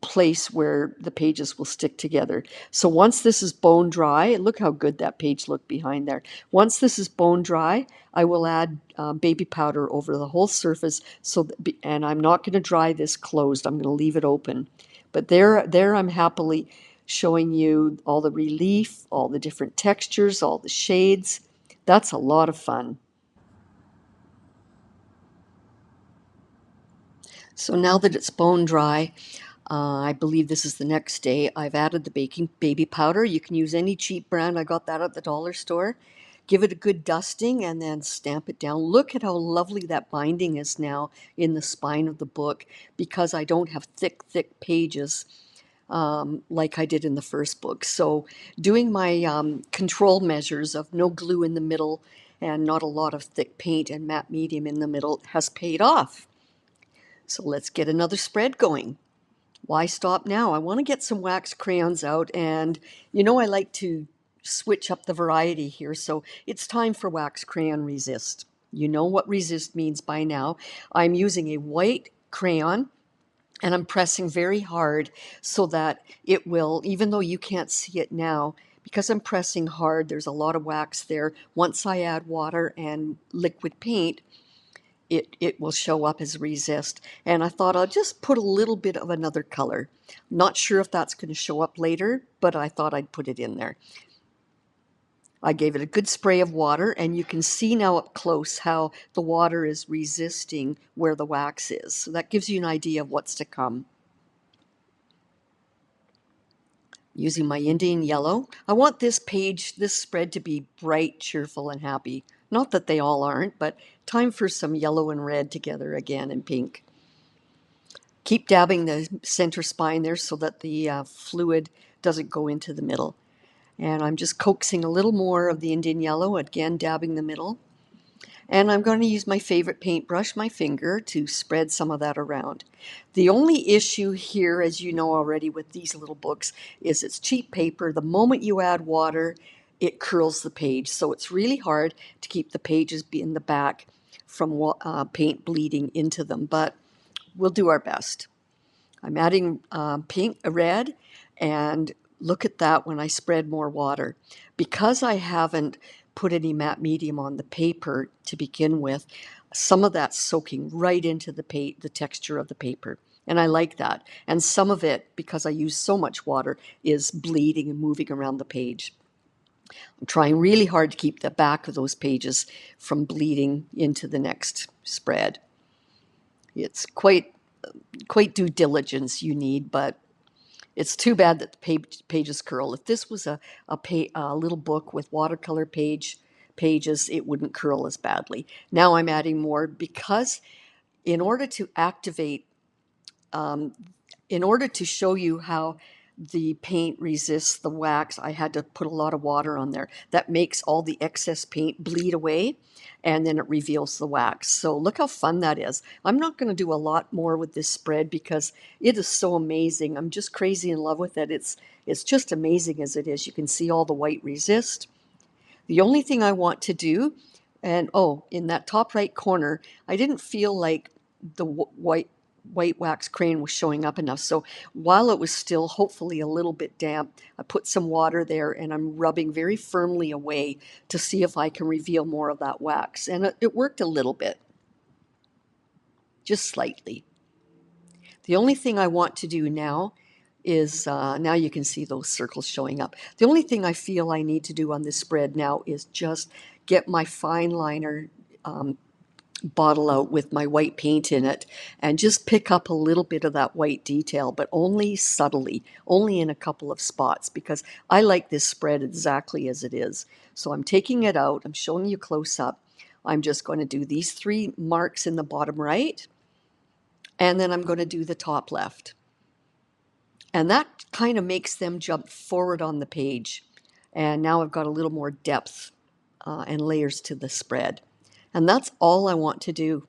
place where the pages will stick together. So once this is bone dry, look how good that page looked behind there. Once this is bone dry, I will add baby powder over the whole surface. And I'm not going to dry this closed. I'm going to leave it open. But there I'm happily showing you all the relief, all the different textures, all the shades. That's a lot of fun. So now that it's bone dry, I believe this is the next day, I've added the baking baby powder. You can use any cheap brand. I got that at the dollar store. Give it a good dusting and then stamp it down. Look at how lovely that binding is now in the spine of the book because I don't have thick, thick pages like I did in the first book. So doing my control measures of no glue in the middle and not a lot of thick paint and matte medium in the middle has paid off. So let's get another spread going. Why stop now? I want to get some wax crayons out, and you know I like to switch up the variety here, so it's time for wax crayon resist. You know what resist means by now. I'm using a white crayon and I'm pressing very hard so that it will, even though you can't see it now, because I'm pressing hard, there's a lot of wax there. Once I add water and liquid paint, it will show up as resist. And I thought I'll just put a little bit of another color. Not sure if that's going to show up later, but I thought I'd put it in there. I gave it a good spray of water, and you can see now up close how the water is resisting where the wax is. So that gives you an idea of what's to come. Using my Indian yellow. I want this page, this spread to be bright, cheerful, and happy. Not that they all aren't, but time for some yellow and red together again, and pink. Keep dabbing the center spine there so that the fluid doesn't go into the middle. And I'm just coaxing a little more of the Indian yellow, again dabbing the middle. And I'm going to use my favorite paintbrush, my finger, to spread some of that around. The only issue here, as you know already with these little books, is it's cheap paper. The moment you add water, it curls the page. So it's really hard to keep the pages in the back from paint bleeding into them. But we'll do our best. I'm adding red, and look at that when I spread more water. Because I haven't put any matte medium on the paper to begin with, some of that's soaking right into the texture of the paper. And I like that. And some of it, because I use so much water, is bleeding and moving around the page. I'm trying really hard to keep the back of those pages from bleeding into the next spread. It's quite due diligence you need, but it's too bad that the pages curl. If this was a little book with watercolor pages, it wouldn't curl as badly. Now I'm adding more because in order to activate, in order to show you how the paint resists the wax, I had to put a lot of water on there. That makes all the excess paint bleed away, and then it reveals the wax. So look how fun that is. I'm not going to do a lot more with this spread because it is so amazing. I'm just crazy in love with it. It's just amazing as it is. You can see all the white resist. The only thing I want to do, and in that top right corner, I didn't feel like the white wax crayon was showing up enough. So while it was still hopefully a little bit damp, I put some water there and I'm rubbing very firmly away to see if I can reveal more of that wax. And it worked a little bit, just slightly. The only thing I want to do now is, now you can see those circles showing up. The only thing I feel I need to do on this spread now is just get my fine liner bottle out with my white paint in it and just pick up a little bit of that white detail, but only subtly, only in a couple of spots, because I like this spread exactly as it is. So I'm taking it out, I'm showing you close up. I'm just going to do these 3 marks in the bottom right, and then I'm going to do the top left. And that kind of makes them jump forward on the page. And now I've got a little more depth and layers to the spread. And that's all I want to do.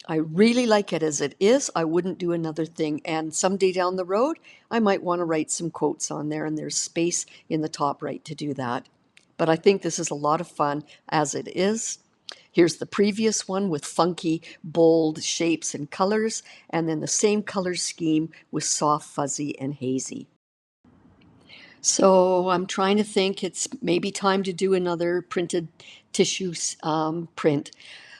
I really like it as it is. I wouldn't do another thing. And someday down the road, I might want to write some quotes on there, and there's space in the top right to do that. But I think this is a lot of fun as it is. Here's the previous one with funky, bold shapes and colors, and then the same color scheme with soft, fuzzy, and hazy. So I'm trying to think it's maybe time to do another printed tissue print.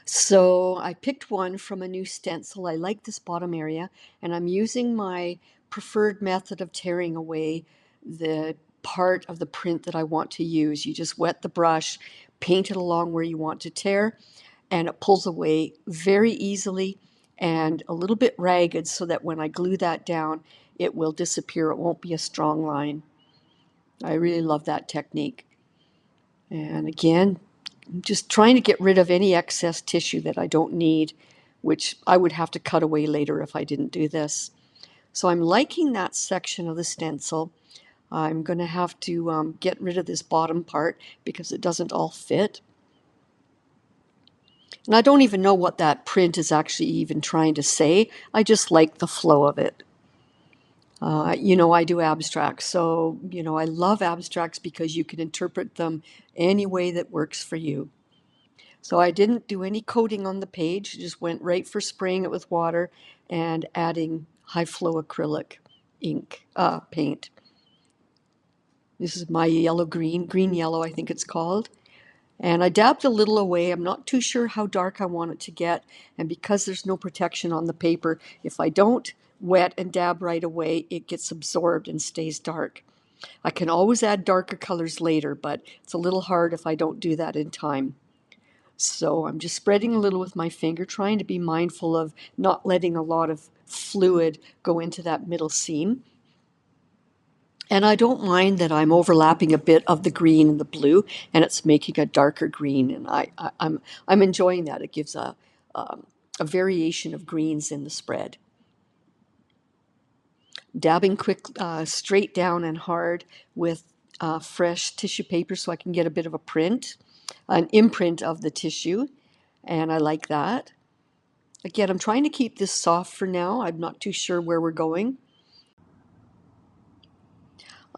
So I picked one from a new stencil. I like this bottom area, and I'm using my preferred method of tearing away the part of the print that I want to use. You just wet the brush, paint it along where you want to tear, and it pulls away very easily and a little bit ragged so that when I glue that down, it will disappear. It won't be a strong line. I really love that technique. And again, I'm just trying to get rid of any excess tissue that I don't need, which I would have to cut away later if I didn't do this. So I'm liking that section of the stencil. I'm going to have to get rid of this bottom part because it doesn't all fit. And I don't even know what that print is actually even trying to say. I just like the flow of it. I do abstracts, so, I love abstracts because you can interpret them any way that works for you. So I didn't do any coating on the page, just went right for spraying it with water and adding high flow acrylic ink, paint. This is my green yellow, I think it's called. And I dabbed a little away. I'm not too sure how dark I want it to get. And because there's no protection on the paper, if I don't wet and dab right away, it gets absorbed and stays dark. I can always add darker colors later, but it's a little hard if I don't do that in time. So I'm just spreading a little with my finger, trying to be mindful of not letting a lot of fluid go into that middle seam. And I don't mind that I'm overlapping a bit of the green and the blue, and it's making a darker green. And I'm enjoying that. It gives a variation of greens in the spread. Dabbing quick, straight down and hard with fresh tissue paper so I can get a bit of a print, an imprint of the tissue, and I like that. Again, I'm trying to keep this soft for now. I'm not too sure where we're going.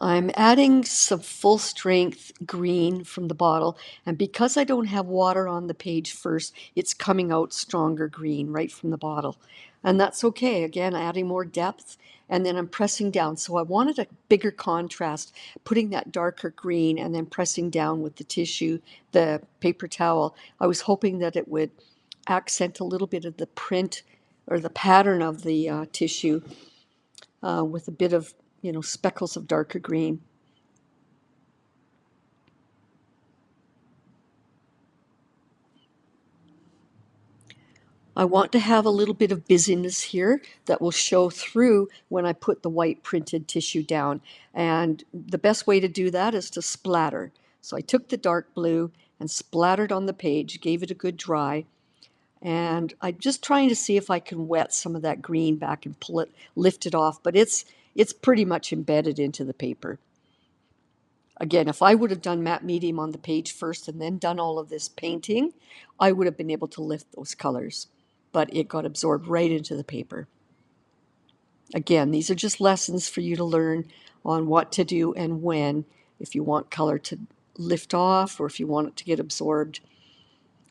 I'm adding some full strength green from the bottle, and because I don't have water on the page first, it's coming out stronger green right from the bottle. And that's okay. Again, adding more depth, and then I'm pressing down. So I wanted a bigger contrast, putting that darker green and then pressing down with the tissue, the paper towel. I was hoping that it would accent a little bit of the print or the pattern of the tissue with a bit of, speckles of darker green. I want to have a little bit of busyness here that will show through when I put the white printed tissue down. And the best way to do that is to splatter. So I took the dark blue and splattered on the page, gave it a good dry. And I'm just trying to see if I can wet some of that green back and pull it, lift it off. But it's pretty much embedded into the paper. Again, if I would have done matte medium on the page first and then done all of this painting, I would have been able to lift those colors. But it got absorbed right into the paper. Again, these are just lessons for you to learn on what to do and when, if you want color to lift off or if you want it to get absorbed.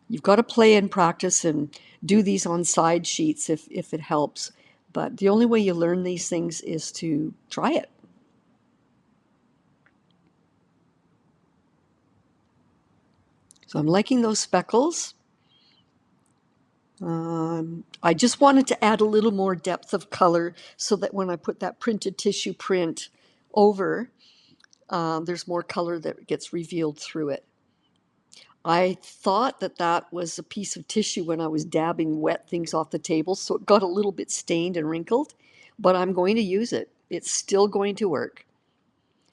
You've got to play and practice and do these on side sheets if it helps. But the only way you learn these things is to try it. So I'm liking those speckles. I just wanted to add a little more depth of color so that when I put that printed tissue print over, there's more color that gets revealed through it. I thought that that was a piece of tissue when I was dabbing wet things off the table, so it got a little bit stained and wrinkled, but I'm going to use it. It's still going to work.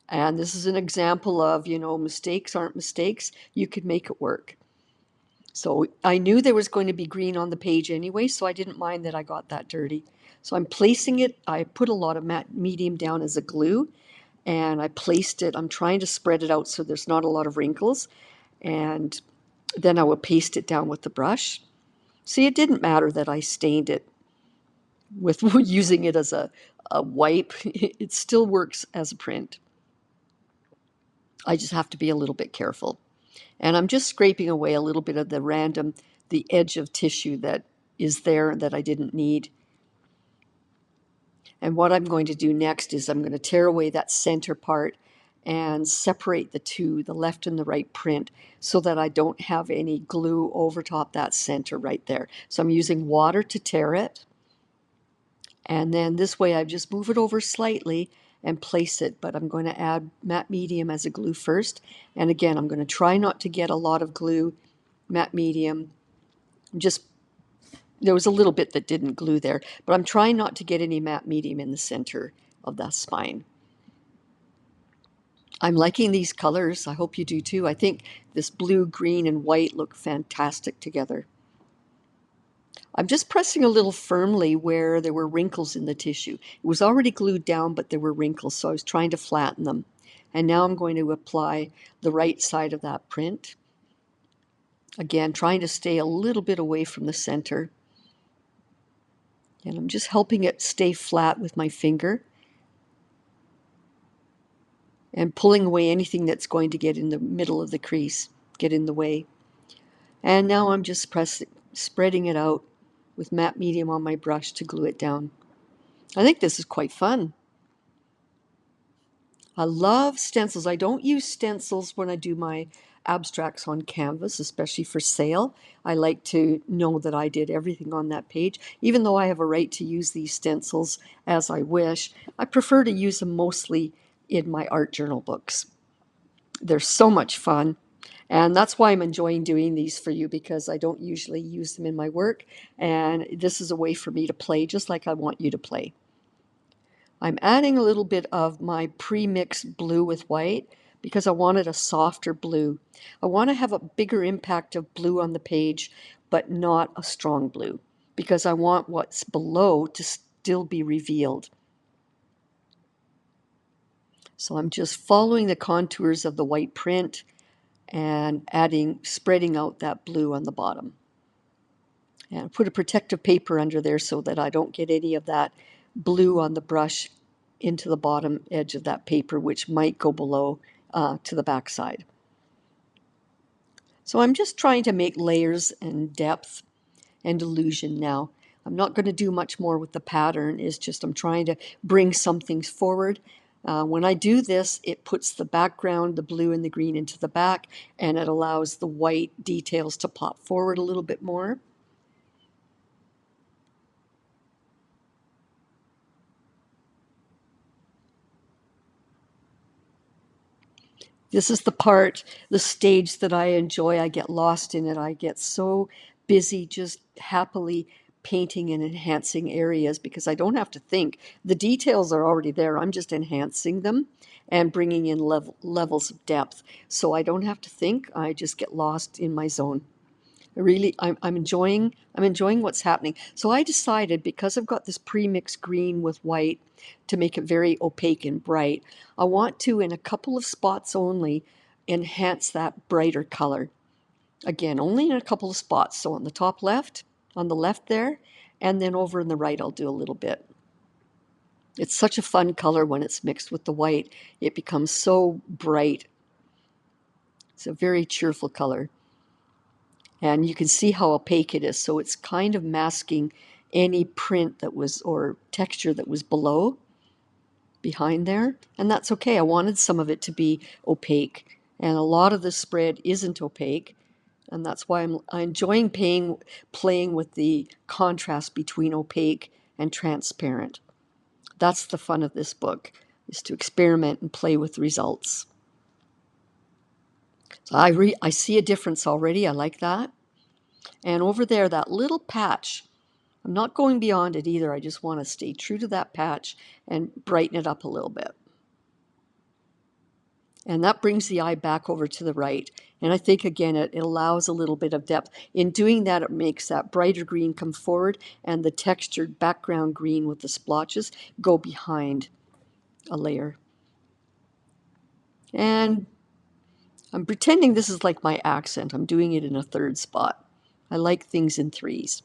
And this is an example of, mistakes aren't mistakes. You could make it work. So I knew there was going to be green on the page anyway, so I didn't mind that I got that dirty. So I'm placing it, I put a lot of matte medium down as a glue, and I placed it, I'm trying to spread it out so there's not a lot of wrinkles, and then I will paste it down with the brush. See, it didn't matter that I stained it with using it as a wipe. It still works as a print. I just have to be a little bit careful. And I'm just scraping away a little bit of the edge of tissue that is there that I didn't need. And what I'm going to do next is I'm going to tear away that center part and separate the two, the left and the right print, so that I don't have any glue over top that center right there. So I'm using water to tear it. And then this way I just move it over slightly and place it, but I'm going to add matte medium as a glue first. And again, I'm going to try not to get a lot of glue, matte medium. There was a little bit that didn't glue there, but I'm trying not to get any matte medium in the center of that spine. I'm liking these colors. I hope you do too. I think this blue, green, and white look fantastic together. I'm just pressing a little firmly where there were wrinkles in the tissue. It was already glued down, but there were wrinkles, so I was trying to flatten them. And now I'm going to apply the right side of that print. Again, trying to stay a little bit away from the center. And I'm just helping it stay flat with my finger. and pulling away anything that's going to get in the middle of the crease, get in the way. And now I'm just spreading it out with matte medium on my brush to glue it down. I think this is quite fun. I love stencils. I don't use stencils when I do my abstracts on canvas, especially for sale. I like to know that I did everything on that page. Even though I have a right to use these stencils as I wish, I prefer to use them mostly in my art journal books. They're so much fun. And that's why I'm enjoying doing these for you, because I don't usually use them in my work. And this is a way for me to play just like I want you to play. I'm adding a little bit of my pre-mixed blue with white because I wanted a softer blue. I want to have a bigger impact of blue on the page, but not a strong blue, because I want what's below to still be revealed. So I'm just following the contours of the white print and spreading out that blue on the bottom. And put a protective paper under there so that I don't get any of that blue on the brush into the bottom edge of that paper, which might go below to the back side. So I'm just trying to make layers and depth and illusion now. I'm not going to do much more with the pattern. It's just I'm trying to bring some things forward. When I do this, it puts the background, the blue and the green, into the back, and it allows the white details to pop forward a little bit more. This is the stage that I enjoy. I get lost in it. I get so busy just happily painting and enhancing areas because I don't have to think. The details are already there. I'm just enhancing them and bringing in levels of depth. So I don't have to think. I just get lost in my zone. I'm enjoying what's happening. So I decided, because I've got this pre-mixed green with white to make it very opaque and bright, I want to, in a couple of spots only, enhance that brighter color. Again, only in a couple of spots. So on the top left, on the left there, and then over in the right I'll do a little bit. It's such a fun color when it's mixed with the white. It becomes so bright. It's a very cheerful color. And you can see how opaque it is. So it's kind of masking any print that was, or texture that was behind there. And that's okay. I wanted some of it to be opaque. And a lot of the spread isn't opaque. And that's why I'm enjoying playing with the contrast between opaque and transparent. That's the fun of this book, is to experiment and play with results. So I see a difference already. I like that. And over there, that little patch, I'm not going beyond it either. I just want to stay true to that patch and brighten it up a little bit. And that brings the eye back over to the right. And I think, again, it allows a little bit of depth. In doing that, it makes that brighter green come forward and the textured background green with the splotches go behind a layer. And I'm pretending this is like my accent. I'm doing it in a third spot. I like things in threes.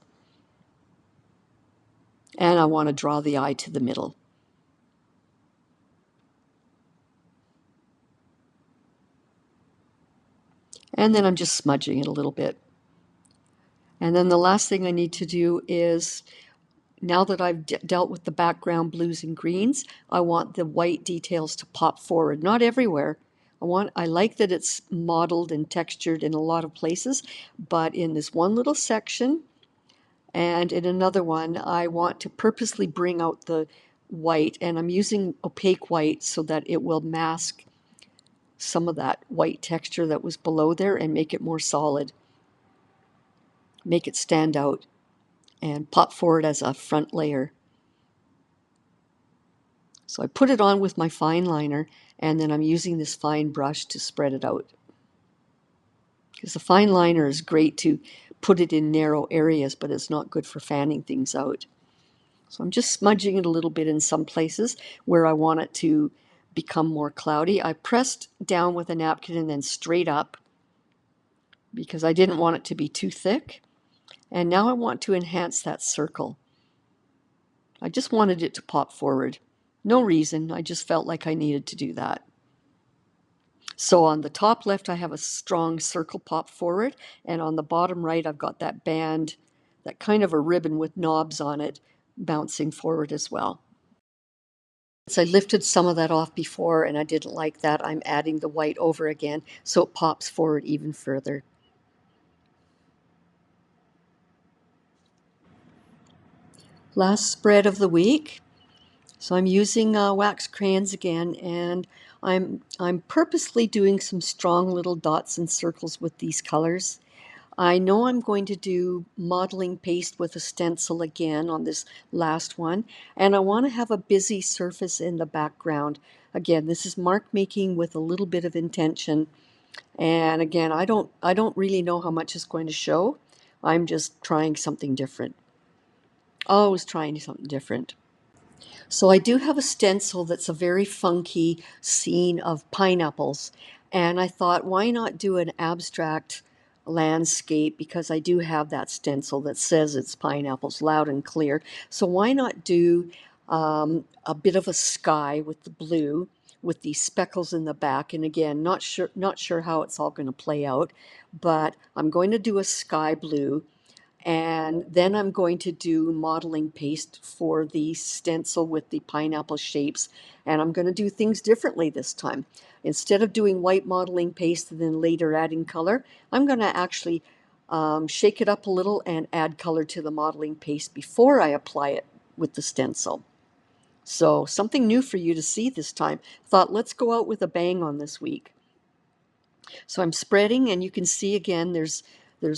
And I want to draw the eye to the middle. And then I'm just smudging it a little bit. And then the last thing I need to do is, now that I've dealt with the background blues and greens, I want the white details to pop forward. Not everywhere. I like that it's modeled and textured in a lot of places, but in this one little section and in another one, I want to purposely bring out the white, and I'm using opaque white so that it will mask some of that white texture that was below there and make it more solid, make it stand out and pop forward as a front layer. So I put it on with my fine liner, and then I'm using this fine brush to spread it out. Because the fine liner is great to put it in narrow areas, but it's not good for fanning things out. So I'm just smudging it a little bit in some places where I want it to become more cloudy. I pressed down with a napkin and then straight up because I didn't want it to be too thick. And now I want to enhance that circle. I just wanted it to pop forward. No reason, I just felt like I needed to do that. So on the top left, I have a strong circle pop forward, and on the bottom right, I've got that band, that kind of a ribbon with knobs on it, bouncing forward as well. So I lifted some of that off before, and I didn't like that. I'm adding the white over again, so it pops forward even further. Last spread of the week. So I'm using wax crayons again, and I'm purposely doing some strong little dots and circles with these colors. I know I'm going to do modeling paste with a stencil again on this last one, and I want to have a busy surface in the background. Again, this is mark making with a little bit of intention, and again, I don't really know how much is going to show. I'm just trying something different. Always trying something different. So I do have a stencil that's a very funky scene of pineapples. And I thought, why not do an abstract landscape? Because I do have that stencil that says it's pineapples loud and clear. So why not do a bit of a sky with the blue, with these speckles in the back? And again, not sure how it's all going to play out, but I'm going to do a sky blue, and then I'm going to do modeling paste for the stencil with the pineapple shapes. And I'm going to do things differently this time. Instead of doing white modeling paste and then later adding color, I'm going to actually shake it up a little and add color to the modeling paste before I apply it with the stencil. So something new for you to see this time. Thought, let's go out with a bang on this week. So I'm spreading, and you can see again there's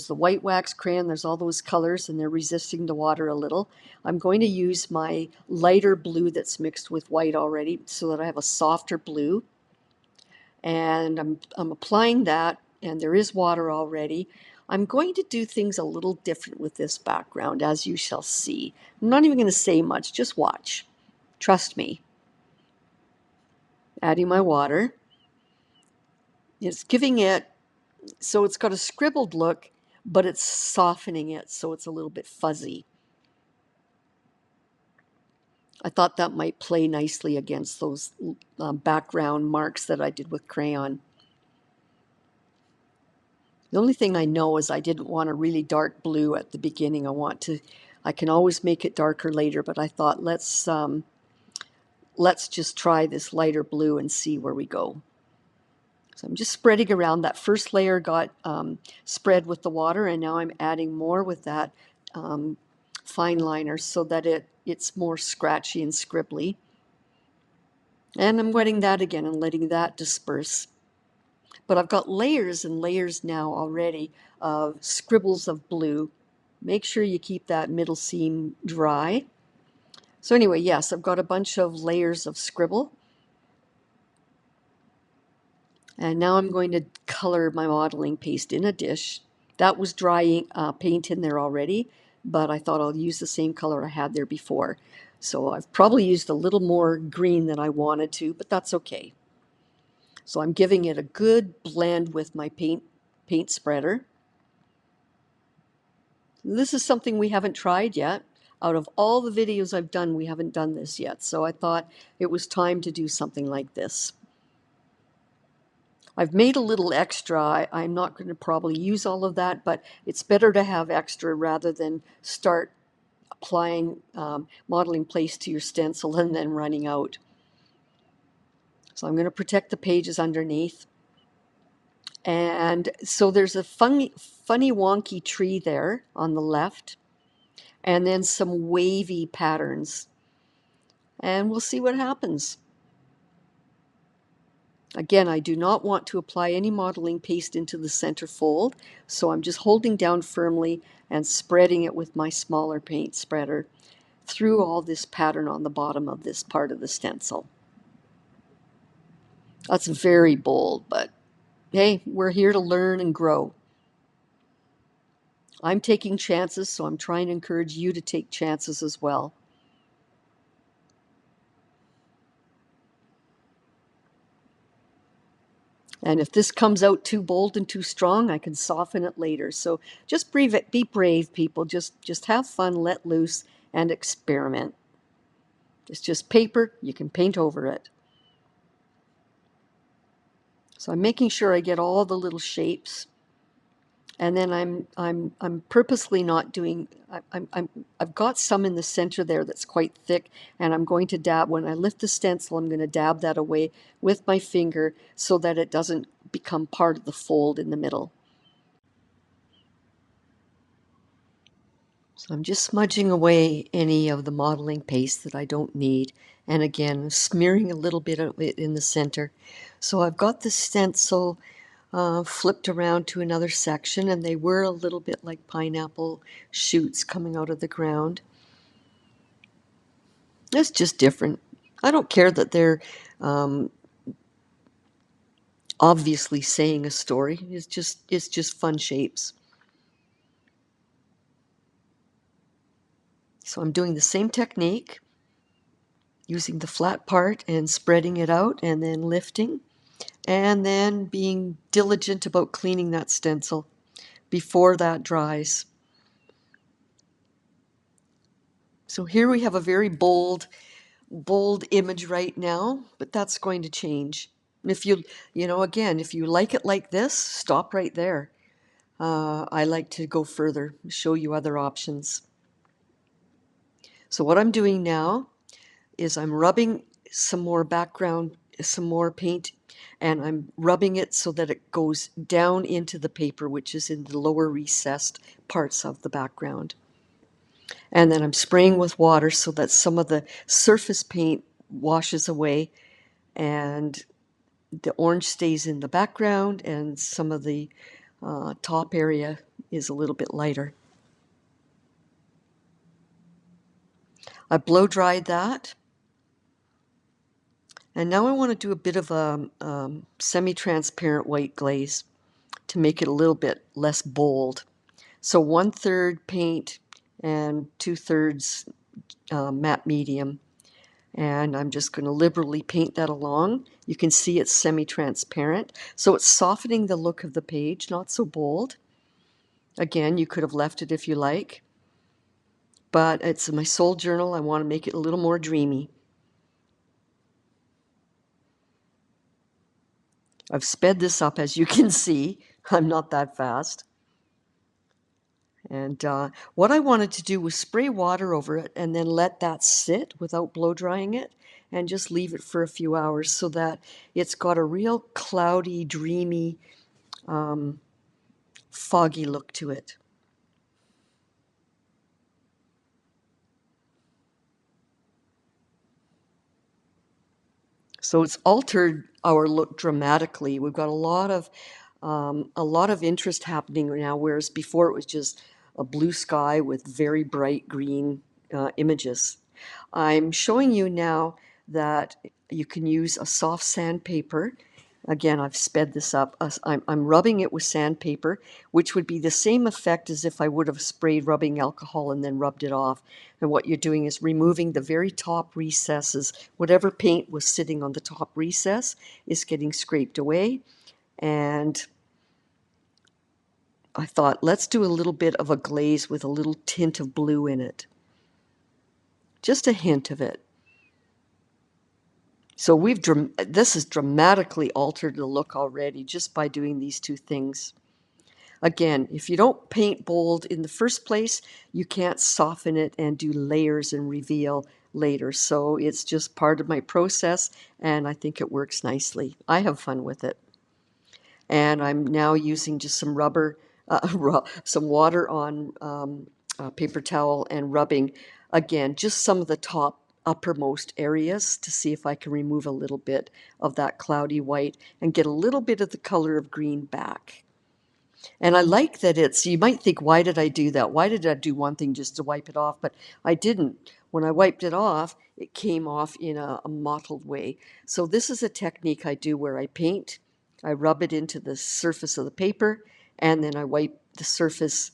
the white wax crayon, there's all those colors, and they're resisting the water a little. I'm going to use my lighter blue that's mixed with white already so that I have a softer blue. And I'm applying that, and there is water already. I'm going to do things a little different with this background, as you shall see. I'm not even going to say much, just watch. Trust me. Adding my water. It's giving it, so it's got a scribbled look, but it's softening it so it's a little bit fuzzy. I thought that might play nicely against those background marks that I did with crayon. The only thing I know is I didn't want a really dark blue at the beginning. I can always make it darker later, but I thought let's just try this lighter blue and see where we go. So I'm just spreading around. That first layer got spread with the water, and now I'm adding more with that fine liner so that it's more scratchy and scribbly. And I'm wetting that again and letting that disperse. But I've got layers and layers now already of scribbles of blue. Make sure you keep that middle seam dry. So anyway, yes, I've got a bunch of layers of scribble. And now I'm going to color my modeling paste in a dish. That was drying paint in there already, but I thought I'll use the same color I had there before. So I've probably used a little more green than I wanted to, but that's okay. So I'm giving it a good blend with my paint spreader. This is something we haven't tried yet. Out of all the videos I've done, we haven't done this yet. So I thought it was time to do something like this. I've made a little extra. I'm not going to probably use all of that, but it's better to have extra rather than start applying modeling paste to your stencil and then running out. So I'm going to protect the pages underneath. And so there's a funny wonky tree there on the left, and then some wavy patterns. And we'll see what happens. Again, I do not want to apply any modeling paste into the center fold, so I'm just holding down firmly and spreading it with my smaller paint spreader through all this pattern on the bottom of this part of the stencil. That's very bold, but hey, we're here to learn and grow. I'm taking chances, so I'm trying to encourage you to take chances as well. And if this comes out too bold and too strong, I can soften it later. So just be brave, people. Just have fun, let loose, and experiment. It's just paper. You can paint over it. So I'm making sure I get all the little shapes, and then I'm purposely not doing. I've got some in the center there that's quite thick, and I'm going to dab when I lift the stencil. I'm going to dab that away with my finger so that it doesn't become part of the fold in the middle. So I'm just smudging away any of the modeling paste that I don't need. And again, smearing a little bit of it in the center. So I've got the stencil flipped around to another section, and they were a little bit like pineapple shoots coming out of the ground. It's just different. I don't care that they're um, obviously saying a story. It's just fun shapes. So I'm doing the same technique, using the flat part and spreading it out and then lifting, and then being diligent about cleaning that stencil before that dries. So here we have a very bold image right now, but that's going to change. If again, if you like it like this, stop right there. I like to go further, show you other options. So what I'm doing now is I'm rubbing some more background, some more paint, and I'm rubbing it so that it goes down into the paper, which is in the lower recessed parts of the background. And then I'm spraying with water so that some of the surface paint washes away and the orange stays in the background, and some of the top area is a little bit lighter. I blow dried that. And now I want to do a bit of a semi-transparent white glaze to make it a little bit less bold. So 1/3 paint and 2/3 matte medium. And I'm just going to liberally paint that along. You can see it's semi-transparent. So it's softening the look of the page, not so bold. Again, you could have left it if you like. But it's my soul journal. I want to make it a little more dreamy. I've sped this up, as you can see. I'm not that fast. And what I wanted to do was spray water over it and then let that sit without blow drying it and just leave it for a few hours so that it's got a real cloudy, dreamy, foggy look to it. So it's altered our look dramatically. We've got a lot of interest happening now, whereas before it was just a blue sky with very bright green images. I'm showing you now that you can use a soft sandpaper. Again, I've sped this up. I'm rubbing it with sandpaper, which would be the same effect as if I would have sprayed rubbing alcohol and then rubbed it off. And what you're doing is removing the very top recesses. Whatever paint was sitting on the top recess is getting scraped away. And I thought, let's do a little bit of a glaze with a little tint of blue in it. Just a hint of it. So this has dramatically altered the look already just by doing these two things. Again, if you don't paint bold in the first place, you can't soften it and do layers and reveal later. So it's just part of my process, and I think it works nicely. I have fun with it. And I'm now using just some some water on a paper towel and rubbing, again, just some of the top uppermost areas to see if I can remove a little bit of that cloudy white and get a little bit of the color of green back. And I like that you might think, why did I do that? Why did I do one thing just to wipe it off? But I didn't. When I wiped it off, it came off in a mottled way. So this is a technique I do where I paint, I rub it into the surface of the paper, and then I wipe the surface,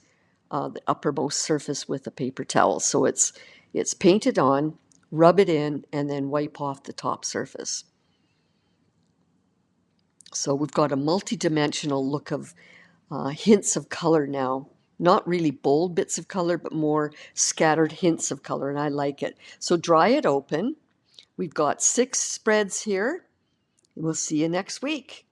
the uppermost surface with a paper towel. So it's painted on, rub it in, and then wipe off the top surface. So we've got a multi-dimensional look of hints of color now. Not really bold bits of color, but more scattered hints of color, and I like it. So dry it open. We've got 6 spreads here. We'll see you next week.